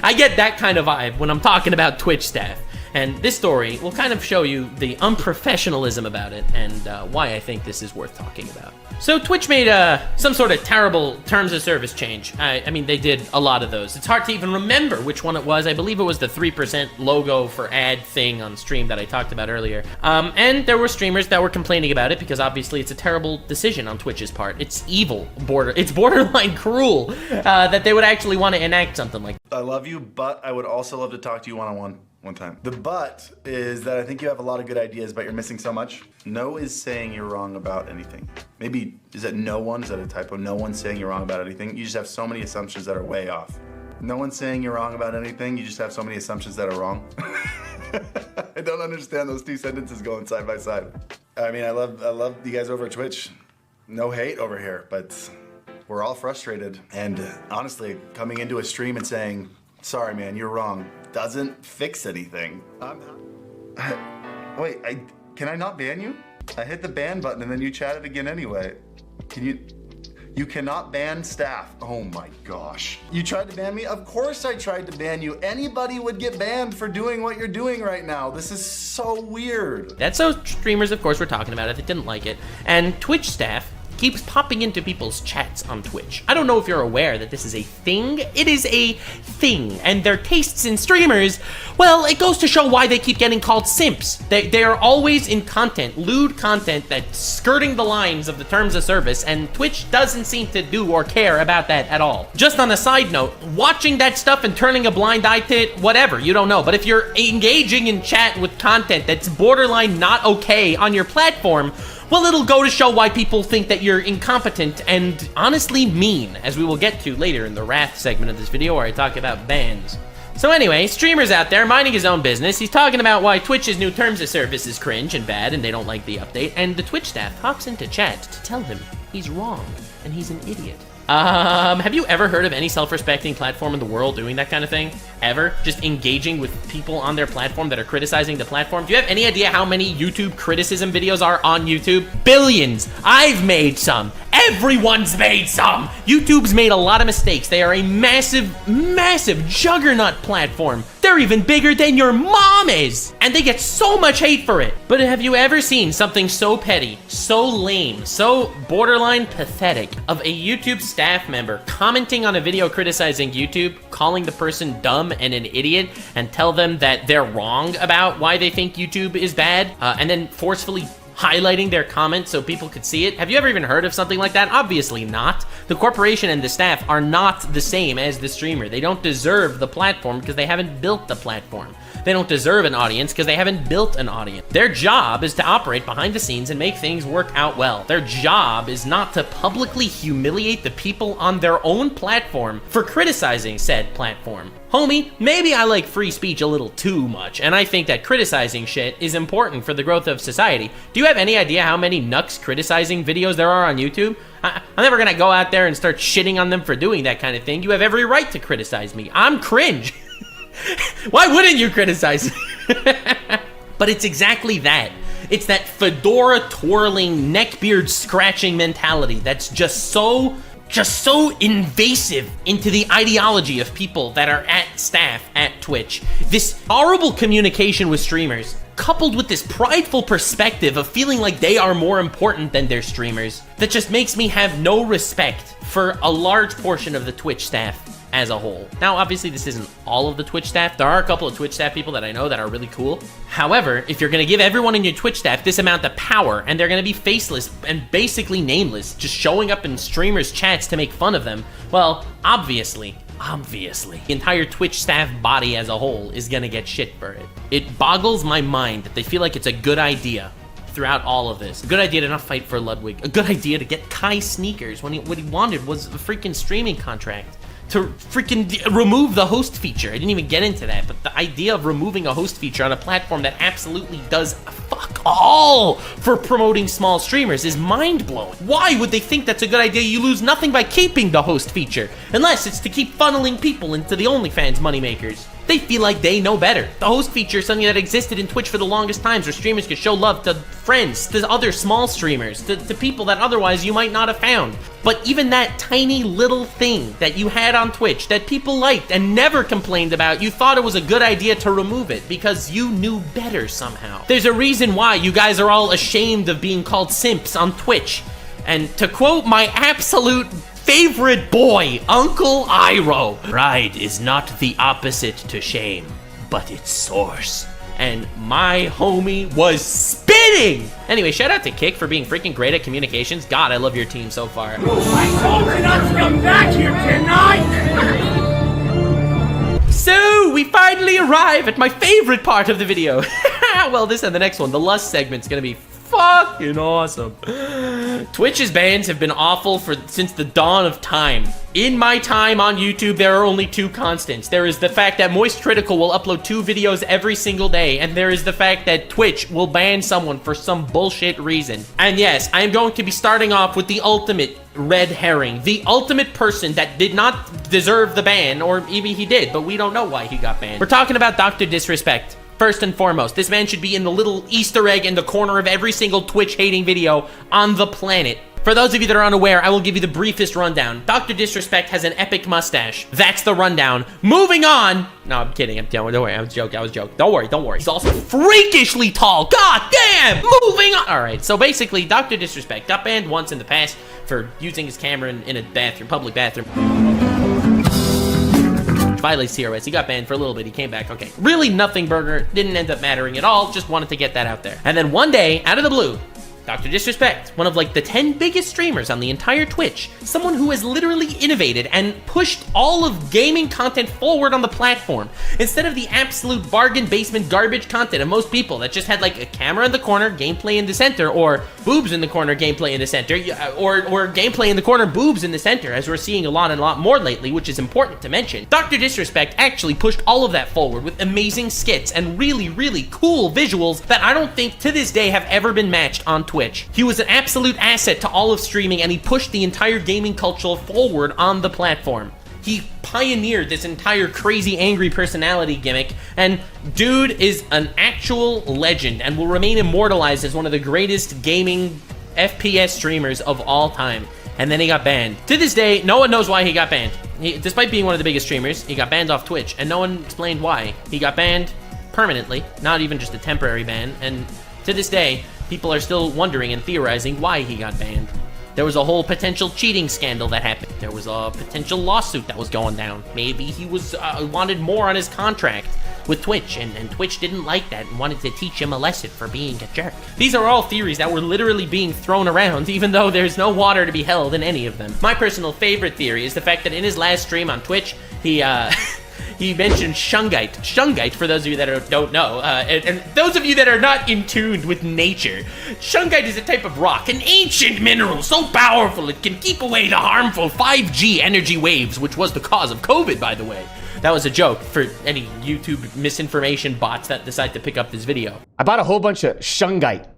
I get that kind of vibe when I'm talking about Twitch staff. And this story will kind of show you the unprofessionalism about it and why I think this is worth talking about. So Twitch made some sort of terrible terms of service change. I mean, they did a lot of those. It's hard to even remember which one it was. I believe it was the 3% logo for ad thing on stream that I talked about earlier. And there were streamers that were complaining about it because obviously it's a terrible decision on Twitch's part. It's evil, it's borderline cruel that they would actually want to enact something like that. I love you, but I would also love to talk to you one-on-one. One time. The but is that I think you have a lot of good ideas, but you're missing so much. No is saying you're wrong about anything. Maybe, is that no one? Is that a typo? No one's saying you're wrong about anything. You just have so many assumptions that are way off. No one's saying you're wrong about anything. You just have so many assumptions that are wrong. I don't understand those two sentences going side by side. I mean, I love you guys over at Twitch. No hate over here, but we're all frustrated. And honestly, coming into a stream and saying, "Sorry, man, you're wrong," doesn't fix anything. Wait, can I not ban you? I hit the ban button and then you chatted again anyway. You cannot ban staff. Oh my gosh. You tried to ban me? Of course I tried to ban you. Anybody would get banned for doing what you're doing right now. This is so weird. That's how streamers, of course, were talking about it. They didn't like it. And Twitch staff keeps popping into people's chats on Twitch. I don't know if you're aware that this is a thing. It is a thing, and their tastes in streamers, well, it goes to show why they keep getting called simps. They are always in content, lewd content that's skirting the lines of the terms of service, and Twitch doesn't seem to do or care about that at all. Just on a side note, watching that stuff and turning a blind eye to it, whatever, you don't know. But if you're engaging in chat with content that's borderline not okay on your platform, well, it'll go to show why people think that you're incompetent and honestly mean, as we will get to later in the Wrath segment of this video where I talk about bans. So anyway, streamer's out there minding his own business. He's talking about why Twitch's new terms of service is cringe and bad and they don't like the update, and the Twitch staff hops into chat to tell him he's wrong and he's an idiot. Have you ever heard of any self-respecting platform in the world doing that kind of thing? Ever? Just engaging with people on their platform that are criticizing the platform? Do you have any idea how many YouTube criticism videos are on YouTube? Billions! I've made some! Everyone's made some! YouTube's made a lot of mistakes. They are a massive, massive juggernaut platform. They're even bigger than your mom is! And they get so much hate for it. But have you ever seen something so petty, so lame, so borderline pathetic of a YouTube staff member commenting on a video criticizing YouTube, calling the person dumb and an idiot, and tell them that they're wrong about why they think YouTube is bad, and then forcefully highlighting their comment so people could see it? Have you ever even heard of something like that? Obviously not. The corporation and the staff are not the same as the streamer. They don't deserve the platform because they haven't built the platform. They don't deserve an audience because they haven't built an audience. Their job is to operate behind the scenes and make things work out well. Their job is not to publicly humiliate the people on their own platform for criticizing said platform. Homie, maybe I like free speech a little too much, and I think that criticizing shit is important for the growth of society. Do you have any idea how many nucks criticizing videos there are on YouTube? I'm never gonna go out there and start shitting on them for doing that kind of thing. You have every right to criticize me. I'm cringe. Why wouldn't you criticize me? But it's exactly that. It's that fedora twirling, neckbeard scratching mentality that's just so invasive into the ideology of people that are at staff at Twitch. This horrible communication with streamers, coupled with this prideful perspective of feeling like they are more important than their streamers, that just makes me have no respect for a large portion of the Twitch staff as a whole. Now, obviously, this isn't all of the Twitch staff. There are a couple of Twitch staff people that I know that are really cool. However, if you're gonna give everyone in your Twitch staff this amount of power, and they're gonna be faceless and basically nameless, just showing up in streamers' chats to make fun of them, well, obviously, the entire Twitch staff body as a whole is gonna get shit for it. It boggles my mind that they feel like it's a good idea throughout all of this. A good idea to not fight for Ludwig. A good idea to get Kai sneakers when what he wanted was a freaking streaming contract. To freaking remove the host feature. I didn't even get into that, but the idea of removing a host feature on a platform that absolutely does fuck all for promoting small streamers is mind-blowing. Why would they think that's a good idea? You lose nothing by keeping the host feature, unless it's to keep funneling people into the OnlyFans moneymakers. They feel like they know better. The host feature is something that existed in Twitch for the longest times, where streamers could show love to friends, to other small streamers, to people that otherwise you might not have found. But even that tiny little thing that you had on Twitch that people liked and never complained about, you thought it was a good idea to remove it because you knew better somehow. There's a reason why you guys are all ashamed of being called simps on Twitch. And to quote my absolute favorite boy, Uncle Iroh, pride is not the opposite to shame, but its source. And my homie was spitting! Anyway, shout out to Kick for being freaking great at communications. God, I love your team so far. I told her not to come back here tonight! So, we finally arrive at my favorite part of the video. Well, this and the next one, the lust segment's gonna be fucking awesome. Twitch's bans have been awful since the dawn of time. In my time on YouTube, there are only two constants. There is the fact that Moist Critical will upload 2 videos every single day, and there is the fact that Twitch will ban someone for some bullshit reason. And yes, I am going to be starting off with the ultimate red herring. The ultimate person that did not deserve the ban, or maybe he did, but we don't know why he got banned. We're talking about Dr. Disrespect. First and foremost, this man should be in the little Easter egg in the corner of every single Twitch-hating video on the planet. For those of you that are unaware, I will give you the briefest rundown. Dr. Disrespect has an epic mustache. That's the rundown. Moving on. No, I'm kidding. Don't worry. I was joking. Don't worry. He's also freakishly tall. God damn. Moving on. All right. So basically, Dr. Disrespect got banned once in the past for using his camera in a bathroom, public bathroom. Violates TRS. He got banned for a little bit. He came back. Okay. Really nothing burger. Didn't end up mattering at all. Just wanted to get that out there. And then one day, out of the blue, Dr. Disrespect, one of like the 10 biggest streamers on the entire Twitch, someone who has literally innovated and pushed all of gaming content forward on the platform, instead of the absolute bargain basement garbage content of most people that just had like a camera in the corner, gameplay in the center, or boobs in the corner, gameplay in the center, or gameplay in the corner, boobs in the center, as we're seeing a lot more lately, which is important to mention. Dr. Disrespect actually pushed all of that forward with amazing skits and really cool visuals that I don't think to this day have ever been matched on Twitch. He was an absolute asset to all of streaming, and he pushed the entire gaming culture forward on the platform. He pioneered this entire crazy angry personality gimmick, and dude is an actual legend and will remain immortalized as one of the greatest gaming FPS streamers of all time. And then he got banned. To this day, no one knows why he got banned. Despite being one of the biggest streamers, he got banned off Twitch, and no one explained why. He got banned permanently, not even just a temporary ban, and to this day, people are still wondering and theorizing why he got banned. There was a whole potential cheating scandal that happened. There was a potential lawsuit that was going down. Maybe he was wanted more on his contract with Twitch, and Twitch didn't like that and wanted to teach him a lesson for being a jerk. These are all theories that were literally being thrown around, even though there's no water to be held in any of them. My personal favorite theory is the fact that in his last stream on Twitch, he mentioned shungite. Shungite, for those of you that don't know, and those of you that are not in tune with nature, shungite is a type of rock, an ancient mineral so powerful it can keep away the harmful 5G energy waves, which was the cause of COVID, by the way. That was a joke for any YouTube misinformation bots that decide to pick up this video. I bought a whole bunch of shungite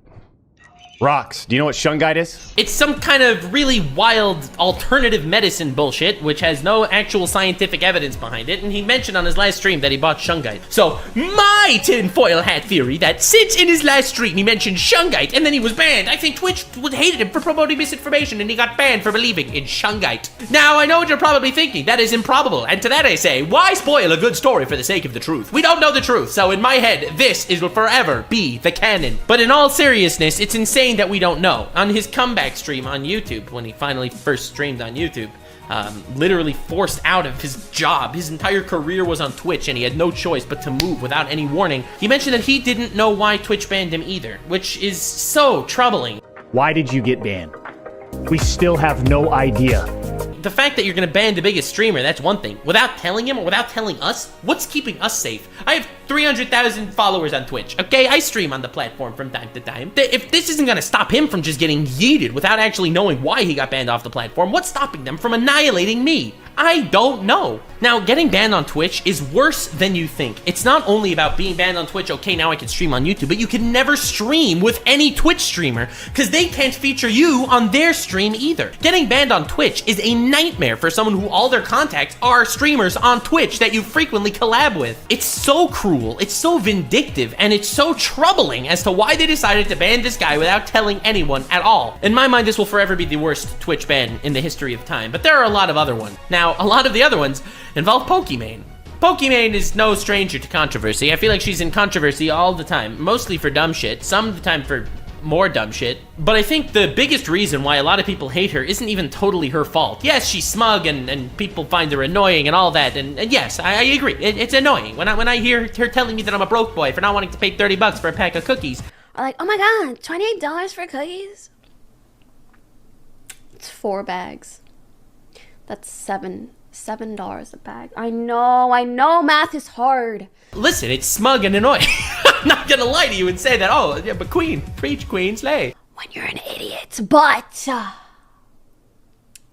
rocks. Do you know what shungite is? It's some kind of really wild alternative medicine bullshit, which has no actual scientific evidence behind it, and he mentioned on his last stream that he bought shungite. So, my tinfoil hat theory that since in his last stream he mentioned shungite and then he was banned, I think Twitch hated him for promoting misinformation and he got banned for believing in shungite. Now, I know what you're probably thinking, that is improbable, and to that I say, why spoil a good story for the sake of the truth? We don't know the truth, so in my head, this will forever be the canon. But in all seriousness, it's insane that we don't know. On his comeback stream on YouTube, when he finally first streamed on YouTube, literally forced out of his job, his entire career was on Twitch and he had no choice but to move without any warning, he mentioned that he didn't know why Twitch banned him either, which is so troubling. Why did you get banned? We still have no idea. The fact that you're gonna ban the biggest streamer, that's one thing. Without telling him or without telling us, what's keeping us safe? I have 300,000 followers on Twitch, okay? I stream on the platform from time to time. If this isn't gonna stop him from just getting yeeted without actually knowing why he got banned off the platform, what's stopping them from annihilating me? I don't know. Now, getting banned on Twitch is worse than you think. It's not only about being banned on Twitch, okay, now I can stream on YouTube, but you can never stream with any Twitch streamer because they can't feature you on their stream either. Getting banned on Twitch is a nightmare for someone who all their contacts are streamers on Twitch that you frequently collab with. It's so cruel, it's so vindictive, and it's so troubling as to why they decided to ban this guy without telling anyone at all. In my mind, this will forever be the worst Twitch ban in the history of time, but there are a lot of other ones. Now, a lot of the other ones involve Pokimane. Pokimane is no stranger to controversy. I feel like she's in controversy all the time, mostly for dumb shit, some of the time for more dumb shit. But I think the biggest reason why a lot of people hate her isn't even totally her fault. Yes, she's smug and people find her annoying and all that, and yes, I agree, it's annoying. When I hear her telling me that I'm a broke boy for not wanting to pay 30 bucks for a pack of cookies. I'm like, oh my god, $28 for cookies? It's 4 bags. That's $7 a bag. I know, math is hard. Listen, it's smug and annoying. I'm not gonna lie to you and say that, oh, yeah, but queen, preach, queen, slay. When you're an idiot, but...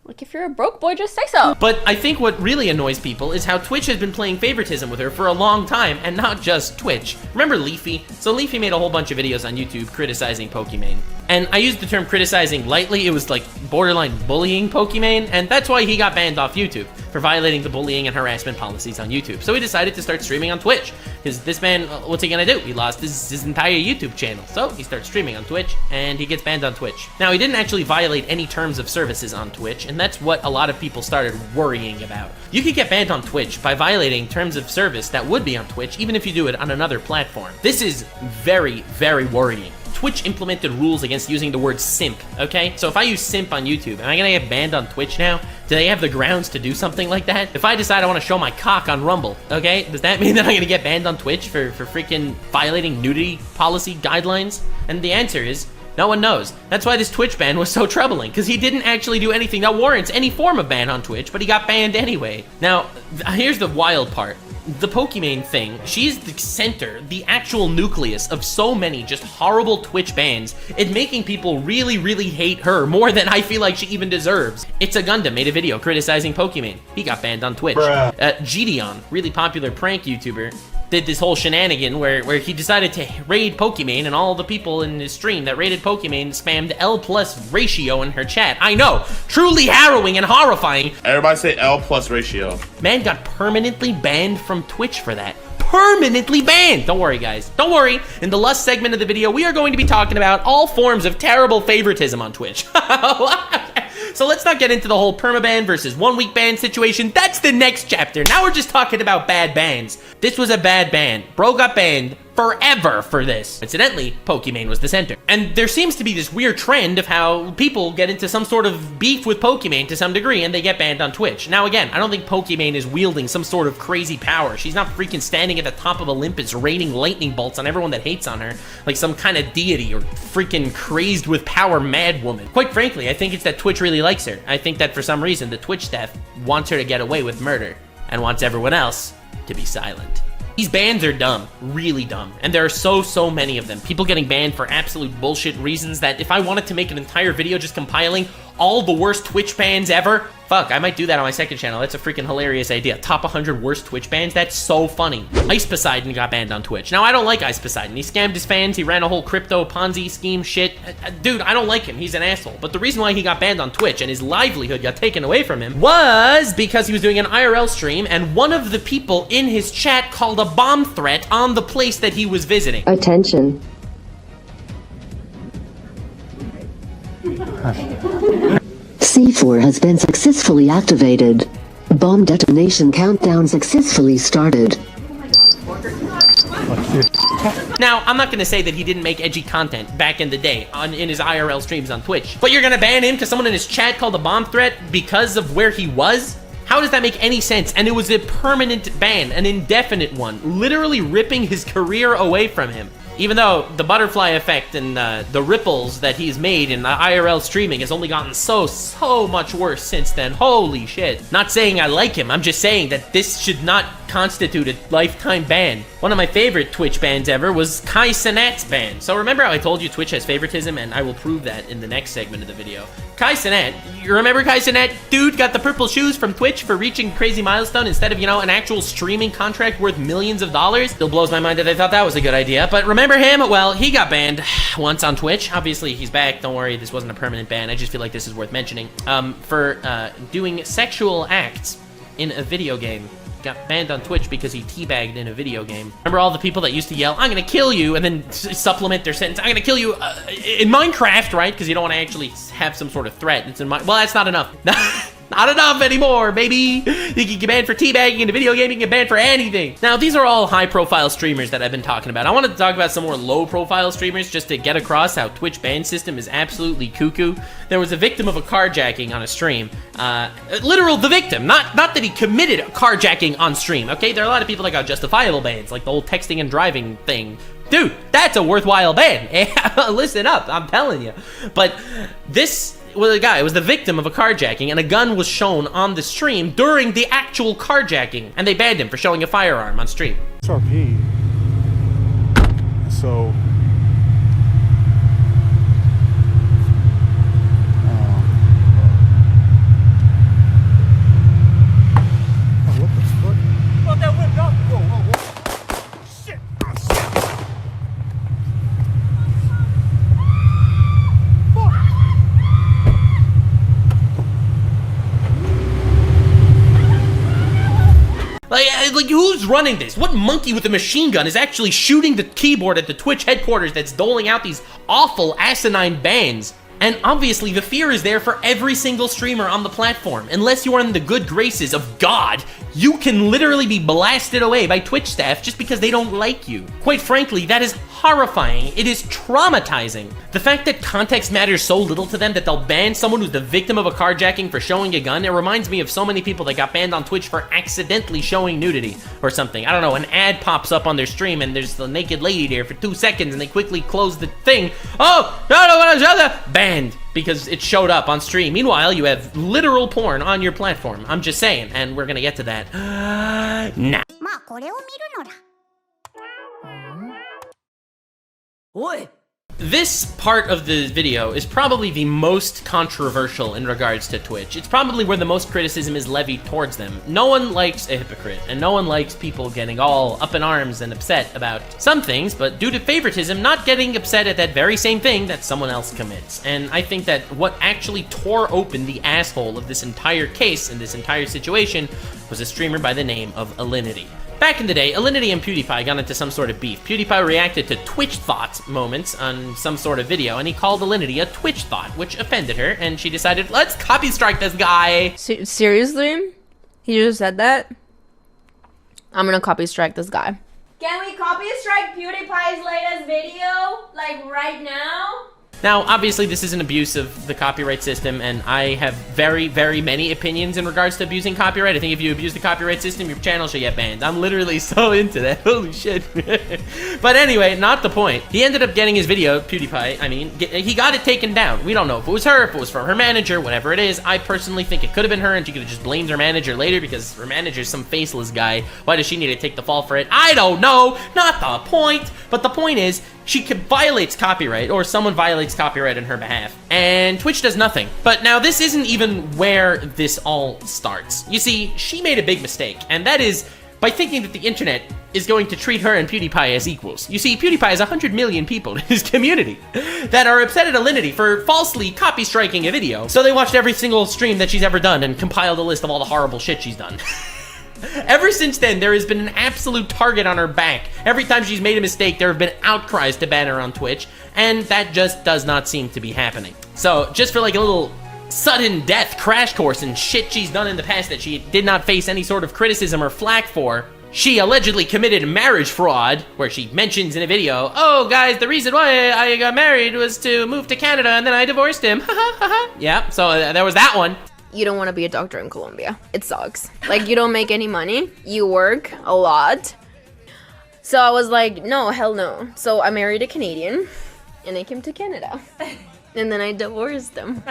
like, if you're a broke boy, just say so. But I think what really annoys people is how Twitch has been playing favoritism with her for a long time, and not just Twitch. Remember Leafy? So Leafy made a whole bunch of videos on YouTube criticizing Pokimane. And I used the term criticizing lightly. It was like borderline bullying Pokimane, and that's why he got banned off YouTube, for violating the bullying and harassment policies on YouTube. So he decided to start streaming on Twitch, because this man, what's he gonna do? He lost his entire YouTube channel. So he starts streaming on Twitch, and he gets banned on Twitch. Now, he didn't actually violate any terms of services on Twitch, and that's what a lot of people started worrying about. You could get banned on Twitch by violating terms of service that would be on Twitch, even if you do it on another platform. This is very, very worrying. Twitch implemented rules against using the word simp, okay? So if I use simp on YouTube, am I gonna get banned on Twitch now? Do they have the grounds to do something like that? If I decide I wanna show my cock on Rumble, okay? Does that mean that I'm gonna get banned on Twitch for freaking violating nudity policy guidelines? And the answer is, no one knows. That's why this Twitch ban was so troubling, because he didn't actually do anything that warrants any form of ban on Twitch, but he got banned anyway. Now, here's the wild part. The Pokimane thing, she's the center, the actual nucleus of so many just horrible Twitch bans, and making people really, really hate her more than I feel like she even deserves. It's a Gundam made a video criticizing Pokimane. He got banned on Twitch. Gideon, really popular prank YouTuber, did this whole shenanigan where he decided to raid Pokimane, and all the people in his stream that raided Pokimane spammed L+ ratio in her chat. I know, truly harrowing and horrifying. Everybody say L+ ratio. Man got permanently banned from Twitch for that. Permanently banned! Don't worry, guys. Don't worry. In the lust segment of the video, we are going to be talking about all forms of terrible favoritism on Twitch. So let's not get into the whole permaban versus 1 week ban situation. That's the next chapter. Now we're just talking about bad bans. This was a bad ban. Bro got banned forever for this. Incidentally, Pokimane was the center. And there seems to be this weird trend of how people get into some sort of beef with Pokimane to some degree and they get banned on Twitch. Now again, I don't think Pokimane is wielding some sort of crazy power. She's not freaking standing at the top of Olympus raining lightning bolts on everyone that hates on her like some kind of deity or freaking crazed with power mad woman. Quite frankly, I think it's that Twitch really likes her. I think that for some reason, the Twitch staff wants her to get away with murder and wants everyone else to be silent. These bans are dumb, really dumb, and there are so many of them. People getting banned for absolute bullshit reasons that if I wanted to make an entire video just compiling all the worst Twitch bans ever, fuck, I might do that on my second channel. That's a freaking hilarious idea. Top 100 worst Twitch bans. That's so funny. Ice Poseidon got banned on Twitch. Now, I don't like Ice Poseidon. He scammed his fans. He ran a whole crypto Ponzi scheme shit. Dude, I don't like him. He's an asshole. But the reason why he got banned on Twitch and his livelihood got taken away from him was because he was doing an IRL stream and one of the people in his chat called a bomb threat on the place that he was visiting. Attention. C4 has been successfully activated. Bomb detonation countdown successfully started. Now, I'm not going to say that he didn't make edgy content back in the day in his IRL streams on Twitch, but you're going to ban him because someone in his chat called a bomb threat because of where he was? How does that make any sense? And it was a permanent ban, an indefinite one, literally ripping his career away from him. Even though the butterfly effect and the ripples that he's made in the IRL streaming has only gotten so much worse since then. Holy shit. Not saying I like him, I'm just saying that this should not constitute a lifetime ban. One of my favorite Twitch bans ever was Kai Cenat's ban. So remember how I told you Twitch has favoritism, and I will prove that in the next segment of the video. Kai Cenat, you remember Kai Cenat? Dude got the purple shoes from Twitch for reaching crazy milestone instead of, you know, an actual streaming contract worth millions of dollars. Still blows my mind that I thought that was a good idea. But remember him? Well, he got banned once on Twitch. Obviously, he's back. Don't worry, this wasn't a permanent ban. I just feel like this is worth mentioning. For doing sexual acts in a video game. Got banned on Twitch because he teabagged in a video game. Remember all the people that used to yell, "I'm gonna kill you," and then supplement their sentence, "I'm gonna kill you," in Minecraft, right? Because you don't want to actually have some sort of threat. It's in well, that's not enough. Not enough anymore, baby. You can get banned for teabagging in a video game, you can get banned for anything. Now, these are all high-profile streamers that I've been talking about. I wanted to talk about some more low-profile streamers just to get across how Twitch ban system is absolutely cuckoo. There was a victim of a carjacking on a stream. Literal the victim, not that he committed a carjacking on stream, okay? There are a lot of people that got justifiable bans, like the whole texting and driving thing. Dude, that's a worthwhile ban. Listen up, I'm telling you. But this was a guy, it was the victim of a carjacking, and a gun was shown on the stream during the actual carjacking, and they banned him for showing a firearm on stream. SRP. So what the fuck? Oh, that whipped up. Whoa, whoa, whoa. Shit. Oh, shit. Like, who's running this? What monkey with a machine gun is actually shooting the keyboard at the Twitch headquarters that's doling out these awful, asinine bans? And obviously, the fear is there for every single streamer on the platform. Unless you are in the good graces of God, you can literally be blasted away by Twitch staff just because they don't like you. Quite frankly, that is horrifying. It is traumatizing. The fact that context matters so little to them that they'll ban someone who's the victim of a carjacking for showing a gun, it reminds me of so many people that got banned on Twitch for accidentally showing nudity or something. I don't know, an ad pops up on their stream and there's the naked lady there for 2 seconds and they quickly close the thing. Oh, no, want to show that. Banned because it showed up on stream. Meanwhile, you have literal porn on your platform. I'm just saying, and we're gonna get to that now. This part of the video is probably the most controversial in regards to Twitch. It's probably where the most criticism is levied towards them. No one likes a hypocrite, and no one likes people getting all up in arms and upset about some things, but due to favoritism, not getting upset at that very same thing that someone else commits. And I think that what actually tore open the asshole of this entire case and this entire situation was a streamer by the name of Alinity. Back in the day, Alinity and PewDiePie got into some sort of beef. PewDiePie reacted to Twitch thoughts moments on some sort of video, and he called Alinity a Twitch thought, which offended her, and she decided, let's copy strike this guy. Seriously? He just said that? I'm gonna copy strike this guy. Can we copy strike PewDiePie's latest video, like right now? Now, obviously, this is an abuse of the copyright system, and I have very, very many opinions in regards to abusing copyright. I think if you abuse the copyright system, your channel should get banned. I'm literally so into that. Holy shit. But anyway, not the point. He ended up getting his video, PewDiePie, I mean, he got it taken down. We don't know if it was her, if it was from her manager, whatever it is. I personally think it could have been her, and she could have just blamed her manager later because her manager's some faceless guy. Why does she need to take the fall for it? I don't know. Not the point. But the point is, she violates copyright, or someone violates copyright on her behalf, and Twitch does nothing. But now this isn't even where this all starts. You see, she made a big mistake, and that is by thinking that the internet is going to treat her and PewDiePie as equals. You see, PewDiePie has 100 million people in his community that are upset at Alinity for falsely copy striking a video. So they watched every single stream that she's ever done and compiled a list of all the horrible shit she's done. Ever since then, there has been an absolute target on her back. Every time she's made a mistake, there have been outcries to ban her on Twitch, and that just does not seem to be happening. So, just for like a little sudden death crash course and shit she's done in the past that she did not face any sort of criticism or flack for, she allegedly committed marriage fraud, where she mentions in a video, "Oh guys, the reason why I got married was to move to Canada and then I divorced him." Yeah, so there was that one. You don't want to be a doctor in Colombia. It sucks. Like, you don't make any money. You work a lot. So I was like, no, hell no. So I married a Canadian and I came to Canada. And then I divorced him.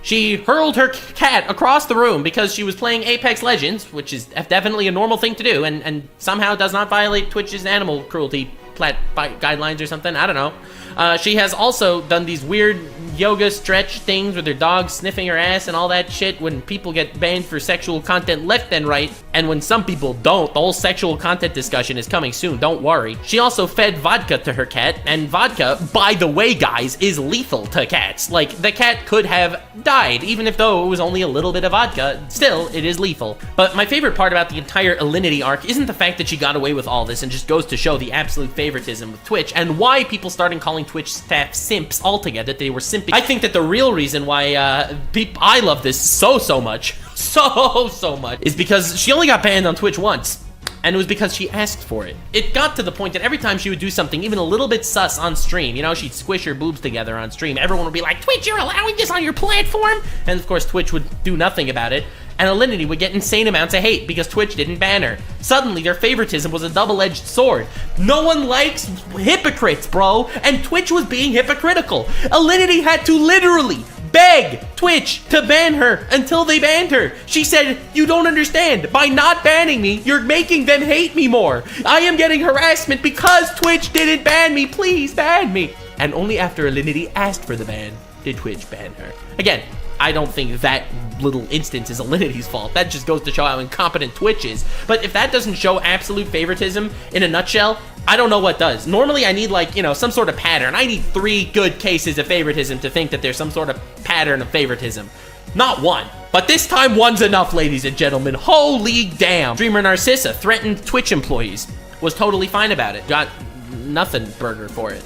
She hurled her cat across the room because she was playing Apex Legends, which is definitely a normal thing to do, and somehow does not violate Twitch's animal cruelty guidelines or something. I don't know. She has also done these weird yoga stretch things with her dog sniffing her ass and all that shit when people get banned for sexual content left and right, and when some people don't. The whole sexual content discussion is coming soon, don't worry. She also fed vodka to her cat, and vodka, by the way guys, is lethal to cats. Like, the cat could have died, even if though it was only a little bit of vodka, still, it is lethal. But my favorite part about the entire Alinity arc isn't the fact that she got away with all this, and just goes to show the absolute favoritism with Twitch, and why people started calling Twitch staff simps altogether, that they were simping. I think that the real reason why I love this so much, so much, is because she only got banned on Twitch once. And it was because she asked for it. It got to the point that every time she would do something even a little bit sus on stream, you know, she'd squish her boobs together on stream, everyone would be like, "Twitch, you're allowing this on your platform?" And of course, Twitch would do nothing about it. And Alinity would get insane amounts of hate because Twitch didn't ban her. Suddenly, their favoritism was a double-edged sword. No one likes hypocrites, bro. And Twitch was being hypocritical. Alinity had to literally beg Twitch to ban her until they banned her. She said, "You don't understand. By not banning me, you're making them hate me more. I am getting harassment because Twitch didn't ban me. Please ban me." And only after Alinity asked for the ban did Twitch ban her. Again, I don't think that little instance is Alinity's fault. That just goes to show how incompetent Twitch is. But if that doesn't show absolute favoritism in a nutshell, I don't know what does. Normally I need, like, you know, some sort of pattern. I need 3 good cases of favoritism to think that there's some sort of pattern of favoritism. Not one. But this time one's enough, ladies and gentlemen. Holy damn. Streamer Narcissa threatened Twitch employees. Was totally fine about it. Got nothing burger for it.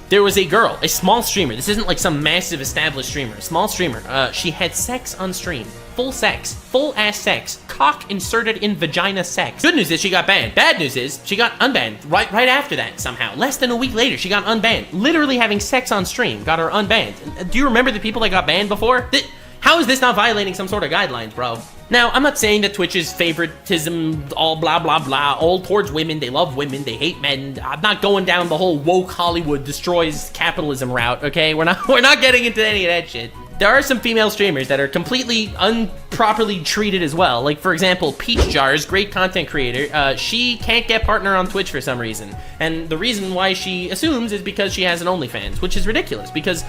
There was a girl, a small streamer. This isn't like some massive established streamer. Small streamer. She had sex on stream. Full sex. Full-ass sex. Cock inserted in vagina sex. Good news is she got banned. Bad news is she got unbanned right after that somehow. Less than a week later, she got unbanned. Literally having sex on stream got her unbanned. Do you remember the people that got banned before? How is this not violating some sort of guidelines, bro? Now, I'm not saying that Twitch's favoritism, all blah, blah, blah, all towards women, they love women, they hate men. I'm not going down the whole woke Hollywood destroys capitalism route, okay? We're not getting into any of that shit. There are some female streamers that are completely improperly treated as well. Like, for example, Peach Jars, great content creator. She can't get partner on Twitch for some reason. And the reason why she assumes is because she has an OnlyFans, which is ridiculous because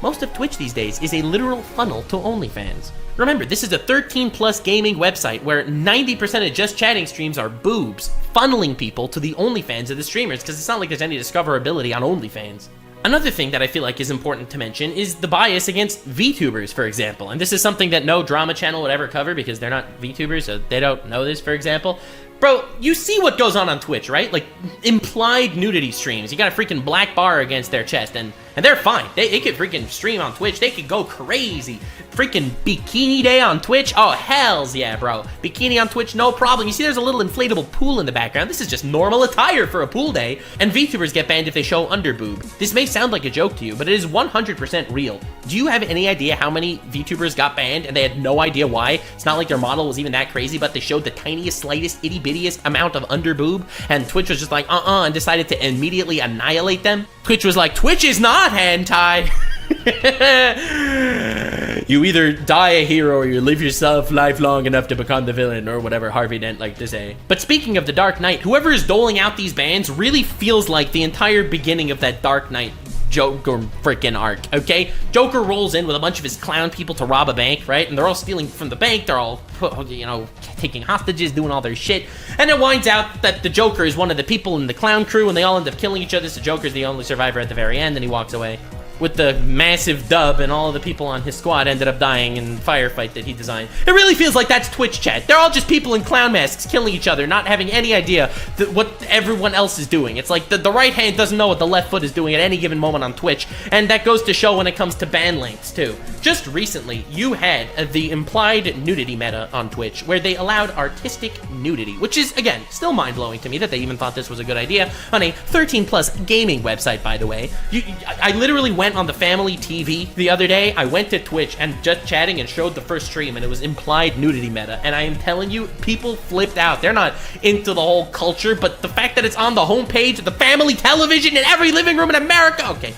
most of Twitch these days is a literal funnel to OnlyFans. Remember, this is a 13+ gaming website where 90% of just chatting streams are boobs, funneling people to the OnlyFans of the streamers, because it's not like there's any discoverability on OnlyFans. Another thing that I feel like is important to mention is the bias against VTubers, for example. And this is something that no drama channel would ever cover because they're not VTubers, so they don't know this, for example. Bro, you see what goes on Twitch, right? Like, implied nudity streams. You got a freaking black bar against their chest, and they're fine. They could freaking stream on Twitch. They could go crazy. Freaking bikini day on Twitch? Oh, hells yeah, bro. Bikini on Twitch, no problem. You see there's a little inflatable pool in the background. This is just normal attire for a pool day. And VTubers get banned if they show underboob. This may sound like a joke to you, but it is 100% real. Do you have any idea how many VTubers got banned and they had no idea why? It's not like their model was even that crazy, but they showed the tiniest, slightest, itty-bittiest amount of underboob, and Twitch was just like, and decided to immediately annihilate them. Twitch was like, Twitch is not hentai. You either die a hero or you live yourself life long enough to become the villain, or whatever Harvey Dent liked to say. But speaking of the Dark Knight, whoever is doling out these bans really feels like the entire beginning of that Dark Knight Joker freaking arc, okay? Joker rolls in with a bunch of his clown people to rob a bank, right? And they're all stealing from the bank, they're all, you know, taking hostages, doing all their shit. And it winds out that the Joker is one of the people in the clown crew, and they all end up killing each other, so Joker's the only survivor at the very end, and he walks away with the massive dub, and all of the people on his squad ended up dying in the firefight that he designed. It really feels like that's Twitch chat. They're all just people in clown masks killing each other, not having any idea what everyone else is doing. It's like the right hand doesn't know what the left foot is doing at any given moment on Twitch, and that goes to show when it comes to ban lengths too. Just recently, you had the implied nudity meta on Twitch, where they allowed artistic nudity, which is, again, still mind-blowing to me that they even thought this was a good idea on a 13-plus gaming website, by the way. I literally went on the family TV the other day. I went to Twitch and just chatting and showed the first stream, and it was implied nudity meta, and I am telling you, people flipped out. They're not into the whole culture, but the fact that it's on the homepage of the family television in every living room in America. Okay,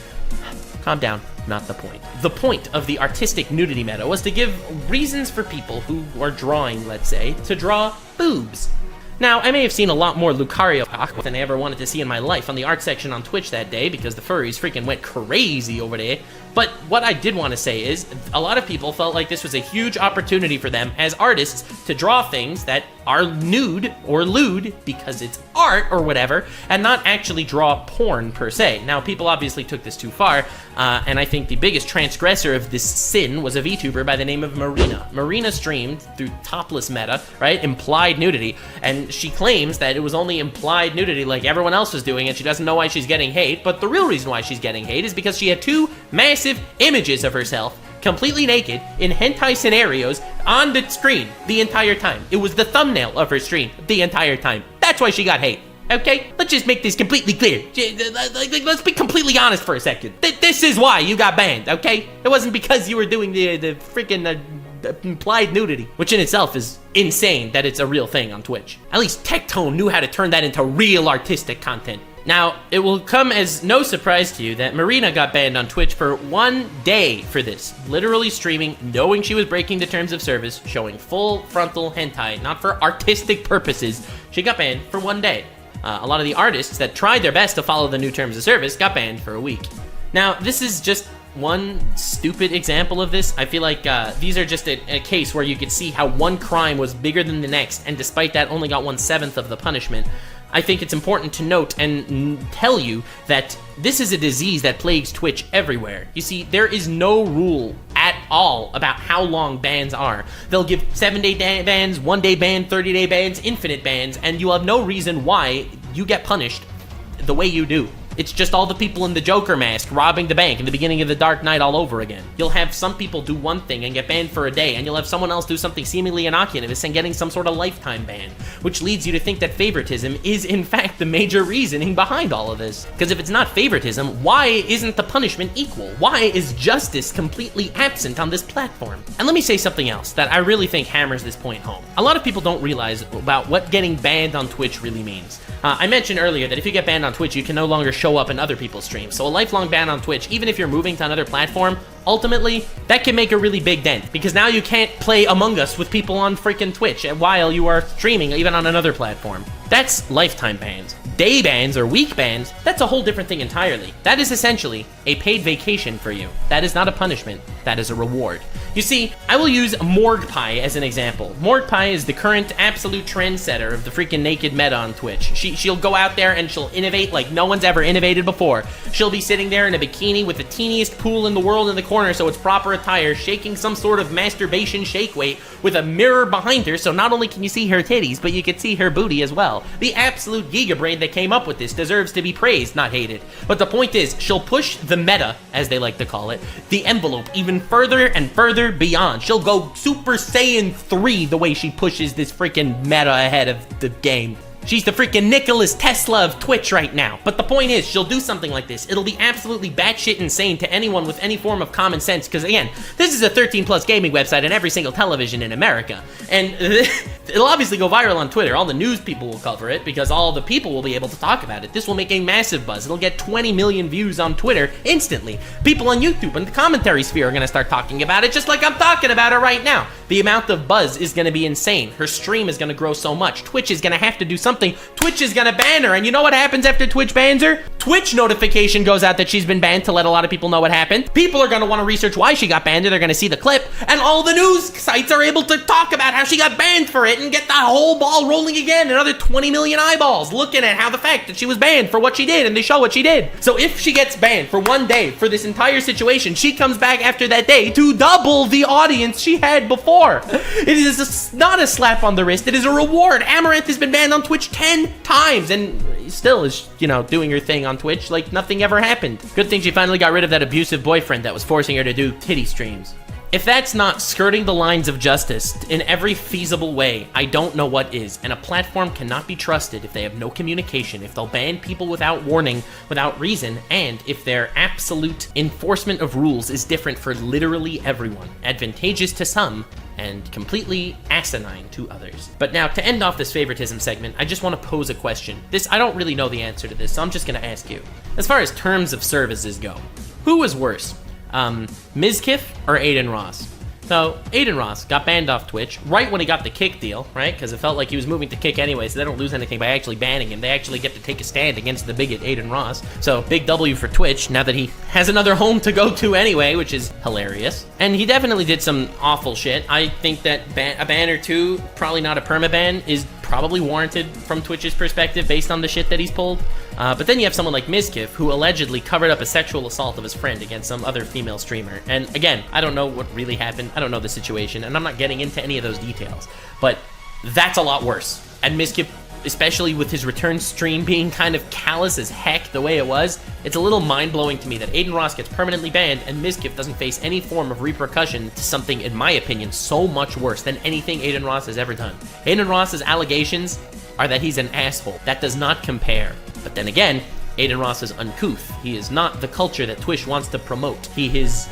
calm down. Not the point. The point of the artistic nudity meta was to give reasons for people who are drawing, let's say, to draw boobs. Now, I may have seen a lot more Lucario than I ever wanted to see in my life on the art section on Twitch that day, because the furries freaking went crazy over there. But what I did want to say is, a lot of people felt like this was a huge opportunity for them as artists to draw things that are nude or lewd because it's art or whatever, and not actually draw porn per se. Now, people obviously took this too far, and I think the biggest transgressor of this sin was a VTuber by the name of Marina. Marina streamed through topless meta, right, implied nudity, and she claims that it was only implied nudity like everyone else was doing, and she doesn't know why she's getting hate, but the real reason why she's getting hate is because she had two massive images of herself completely naked in hentai scenarios on the screen the entire time. It was the thumbnail of her stream the entire time. That's why she got hate. Okay? Let's just make this completely clear. Let's be completely honest for a second. This is why you got banned, okay? It wasn't because you were doing the freaking implied nudity, which in itself is insane that it's a real thing on Twitch. At least Tectone knew how to turn that into real artistic content. Now, it will come as no surprise to you that Marina got banned on Twitch for 1 day for this. Literally streaming, knowing she was breaking the terms of service, showing full frontal hentai, not for artistic purposes. She got banned for 1 day. A lot of the artists that tried their best to follow the new terms of service got banned for a week. Now, this is just one stupid example of this. I feel like these are just a case where you could see how one crime was bigger than the next, and despite that only got 1/7 of the punishment. I think it's important to note and tell you that this is a disease that plagues Twitch everywhere. You see, there is no rule at all about how long bans are. They'll give 7-day bans, 1-day ban, 30-day bans, infinite bans, and you have no reason why you get punished the way you do. It's just all the people in the Joker mask robbing the bank in the beginning of the Dark Knight all over again. You'll have some people do one thing and get banned for a day, and you'll have someone else do something seemingly innocuous and getting some sort of lifetime ban, which leads you to think that favoritism is in fact the major reasoning behind all of this. Because if it's not favoritism, why isn't the punishment equal? Why is justice completely absent on this platform? And let me say something else that I really think hammers this point home. A lot of people don't realize about what getting banned on Twitch really means. I mentioned earlier that if you get banned on Twitch, you can no longer show up in other people's streams. So a lifelong ban on Twitch, even if you're moving to another platform, ultimately, that can make a really big dent, because now you can't play Among Us with people on freaking Twitch while you are streaming, even on another platform. That's lifetime bans. Day bans or week bans, that's a whole different thing entirely. That is essentially a paid vacation for you. That is not a punishment, that is a reward. You see, I will use Morgpie as an example. Morgpie is the current absolute trendsetter of the freaking naked meta on Twitch. She'll go out there and she'll innovate like no one's ever innovated before. She'll be sitting there in a bikini with the teeniest pool in the world in the corner so it's proper attire, shaking some sort of masturbation shake weight with a mirror behind her, so not only can you see her titties, but you can see her booty as well. The absolute gigabrain that came up with this deserves to be praised, not hated. But the point is, she'll push the meta, as they like to call it, the envelope even further and further beyond. She'll go Super Saiyan 3 the way she pushes this freaking meta ahead of the game. She's the freaking Nicholas Tesla of Twitch right now. But the point is, she'll do something like this. It'll be absolutely batshit insane to anyone with any form of common sense, because again, this is a 13+ gaming website and every single television in America. And it'll obviously go viral on Twitter. All the news people will cover it because all the people will be able to talk about it. This will make a massive buzz. It'll get 20 million views on Twitter instantly. People on YouTube and the commentary sphere are gonna start talking about it just like I'm talking about it right now. The amount of buzz is gonna be insane. Her stream is gonna grow so much. Twitch is gonna have to do something. Twitch is gonna ban her, and you know what happens after Twitch bans her? Twitch notification goes out that she's been banned to let a lot of people know what happened. People are gonna wanna research why she got banned, and they're gonna see the clip, and all the news sites are able to talk about how she got banned for it and get that whole ball rolling again. Another 20 million eyeballs looking at how the fact that she was banned for what she did, and they show what she did. So if she gets banned for one day for this entire situation, she comes back after that day to double the audience she had before. It is not a slap on the wrist, it is a reward. Amaranth has been banned on Twitch 10 times and still is, you know, doing her thing on Twitch like nothing ever happened. Good thing she finally got rid of that abusive boyfriend that was forcing her to do titty streams. If that's not skirting the lines of justice in every feasible way, I don't know what is. And a platform cannot be trusted if they have no communication, if they'll ban people without warning, without reason, and if their absolute enforcement of rules is different for literally everyone, advantageous to some, and completely asinine to others. But now, to end off this favoritism segment, I just want to pose a question. I don't really know the answer to this, so I'm just going to ask you. As far as terms of services go, who was worse? Mizkif or Aiden Ross? So, Aiden Ross got banned off Twitch right when he got the Kick deal, right? Because it felt like he was moving to Kick anyway, so they don't lose anything by actually banning him. They actually get to take a stand against the bigot Aiden Ross. So, big W for Twitch, now that he has another home to go to anyway, which is hilarious. And he definitely did some awful shit. I think that a ban or two, probably not a permaban, is probably warranted from Twitch's perspective based on the shit that he's pulled. But then you have someone like Mizkif, who allegedly covered up a sexual assault of his friend against some other female streamer. And again, I don't know what really happened. I don't know the situation, and I'm not getting into any of those details. But that's a lot worse. And Mizkif, especially with his return stream being kind of callous as heck the way it was, it's a little mind-blowing to me that Aiden Ross gets permanently banned and Mizkif doesn't face any form of repercussion to something, in my opinion, so much worse than anything Aiden Ross has ever done. Aiden Ross's allegations are that he's an asshole. That does not compare. But then again, Aiden Ross is uncouth. He is not the culture that Twitch wants to promote. He is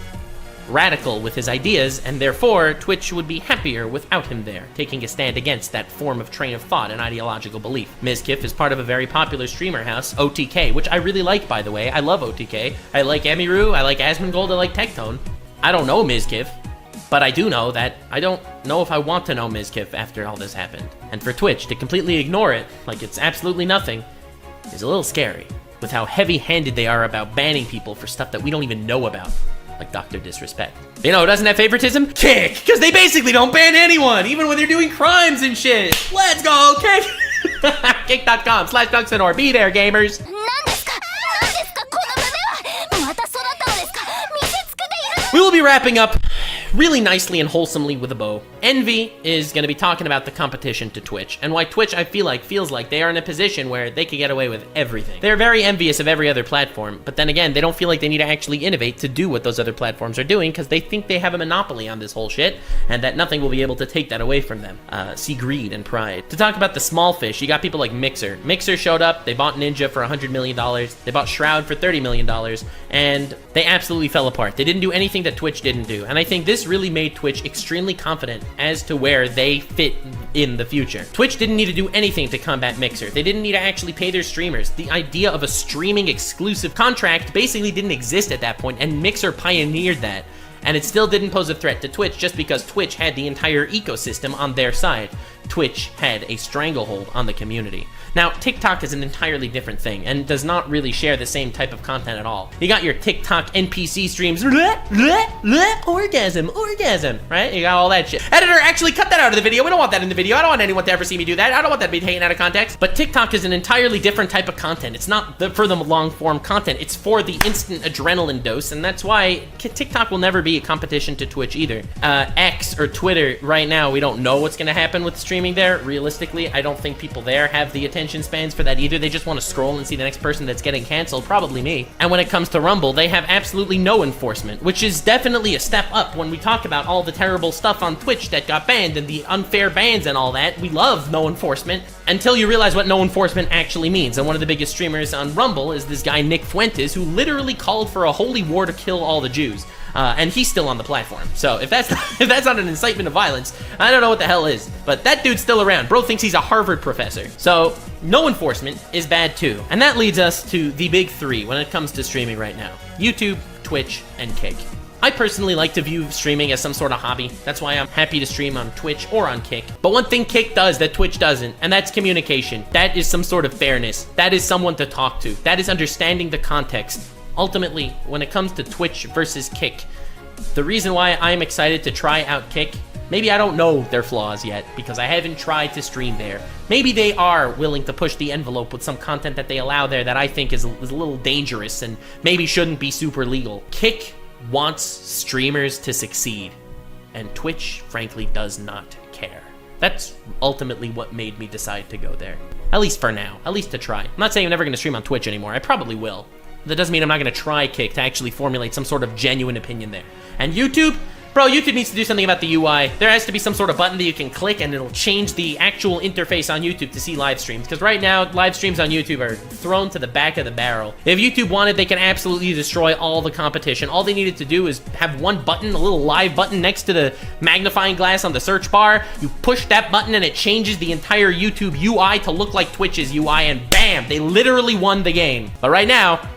radical with his ideas, and therefore Twitch would be happier without him there, taking a stand against that form of train of thought and ideological belief. Mizkif is part of a very popular streamer house, OTK, which I really like, by the way. I love OTK. I like Emiru, I like Asmongold, I like Tectone. I don't know Mizkif, but I do know that I don't know if I want to know Mizkif after all this happened. And for Twitch to completely ignore it, like it's absolutely nothing, is a little scary, with how heavy-handed they are about banning people for stuff that we don't even know about, like Dr. Disrespect. You know, doesn't have favoritism? Kick! Because they basically don't ban anyone, even when they're doing crimes and shit. Let's go, Kick! Kick.com/Duxanor. Be there, gamers. We will be wrapping up really nicely and wholesomely with a bow. Envy is going to be talking about the competition to Twitch, and why Twitch, I feels like they are in a position where they could get away with everything. They're very envious of every other platform, but then again, they don't feel like they need to actually innovate to do what those other platforms are doing, because they think they have a monopoly on this whole shit, and that nothing will be able to take that away from them. See greed and pride. To talk about the small fish, you got people like Mixer. Mixer showed up, they bought Ninja for $100 million, they bought Shroud for $30 million, and they absolutely fell apart. They didn't do anything that Twitch didn't do, and I think this really made Twitch extremely confident as to where they fit in the future. Twitch didn't need to do anything to combat Mixer. They didn't need to actually pay their streamers. The idea of a streaming exclusive contract basically didn't exist at that point, and Mixer pioneered that. And it still didn't pose a threat to Twitch just because Twitch had the entire ecosystem on their side. Twitch had a stranglehold on the community. Now, TikTok is an entirely different thing and does not really share the same type of content at all. You got your TikTok NPC streams, orgasm, right? You got all that shit. Editor, actually cut that out of the video. We don't want that in the video. I don't want anyone to ever see me do that. I don't want that to be taken out of context. But TikTok is an entirely different type of content. It's not for the long form content. It's for the instant adrenaline dose, and that's why TikTok will never be a competition to Twitch either. X or Twitter, right now, we don't know what's gonna happen with streaming there. Realistically, I don't think people there have the attention spans for that either. They just want to scroll and see the next person that's getting canceled, probably me. And when it comes to Rumble, they have absolutely no enforcement, which is definitely a step up when we talk about all the terrible stuff on Twitch that got banned and the unfair bans and all that. We love no enforcement. until you realize what no enforcement actually means. And one of the biggest streamers on Rumble is this guy Nick Fuentes, who literally called for a holy war to kill all the Jews. And he's still on the platform. So if that's not an incitement of violence, I don't know what the hell is. But that dude's still around. Bro thinks he's a Harvard professor. So no enforcement is bad too. And that leads us to the big three when it comes to streaming right now: YouTube, Twitch, and Kick. I personally like to view streaming as some sort of hobby. That's why I'm happy to stream on Twitch or on Kick. But one thing Kick does that Twitch doesn't, and that's communication. That is some sort of fairness. That is someone to talk to. That is understanding the context. Ultimately, when it comes to Twitch versus Kick, the reason why I'm excited to try out Kick, maybe I don't know their flaws yet because I haven't tried to stream there. Maybe they are willing to push the envelope with some content that they allow there that I think is a little dangerous and maybe shouldn't be super legal. Kick wants streamers to succeed, and Twitch, frankly, does not care. That's ultimately what made me decide to go there. At least for now. At least to try. I'm not saying I'm never going to stream on Twitch anymore. I probably will. That doesn't mean I'm not going to try Kick to actually formulate some sort of genuine opinion there. And YouTube? Bro, YouTube needs to do something about the UI. There has to be some sort of button that you can click and it'll change the actual interface on YouTube to see live streams. Because right now, live streams on YouTube are thrown to the back of the barrel. If YouTube wanted, they can absolutely destroy all the competition. All they needed to do is have one button, a little live button next to the magnifying glass on the search bar. You push that button and it changes the entire YouTube UI to look like Twitch's UI, and bam, they literally won the game. But right now,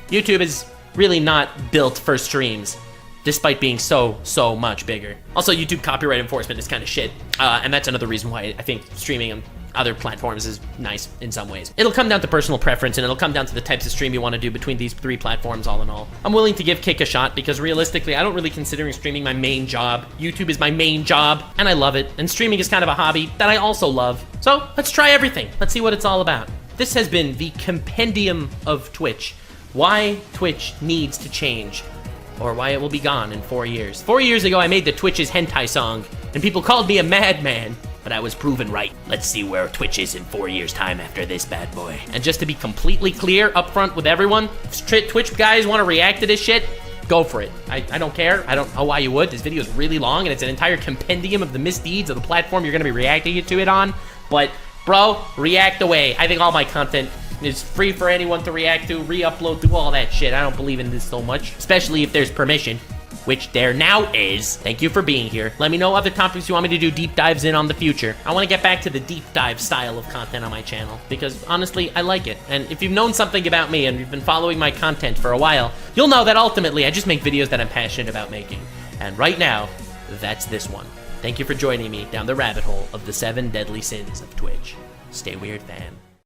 YouTube is really not built for streams, despite being so much bigger. Also, YouTube copyright enforcement is kind of shit, and that's another reason why I think streaming on other platforms is nice in some ways. It'll come down to personal preference, and it'll come down to the types of stream you want to do between these three platforms all in all. I'm willing to give Kick a shot because realistically, I don't really consider streaming my main job. YouTube is my main job, and I love it, and streaming is kind of a hobby that I also love. So let's try everything. Let's see what it's all about. This has been the compendium of Twitch. Why Twitch needs to change, or why it will be gone in 4 years. 4 years ago, I made the Twitch's hentai song, and people called me a madman, but I was proven right. Let's see where Twitch is in 4 years' time after this bad boy. And just to be completely clear up front with everyone, if Twitch guys want to react to this shit, go for it. I don't care. I don't know why you would. This video is really long, and it's an entire compendium of the misdeeds of the platform you're going to be reacting to it on. But, bro, react away. I think all my content is free for anyone to react to, re-upload, do all that shit. I don't believe in this so much, especially if there's permission, which there now is. Thank you for being here. Let me know other topics you want me to do deep dives in the future. I want to get back to the deep dive style of content on my channel because honestly, I like it. And if you've known something about me and you've been following my content for a while, you'll know that ultimately I just make videos that I'm passionate about making. And right now, that's this one. Thank you for joining me down the rabbit hole of the 7 deadly sins of Twitch. Stay weird, fam.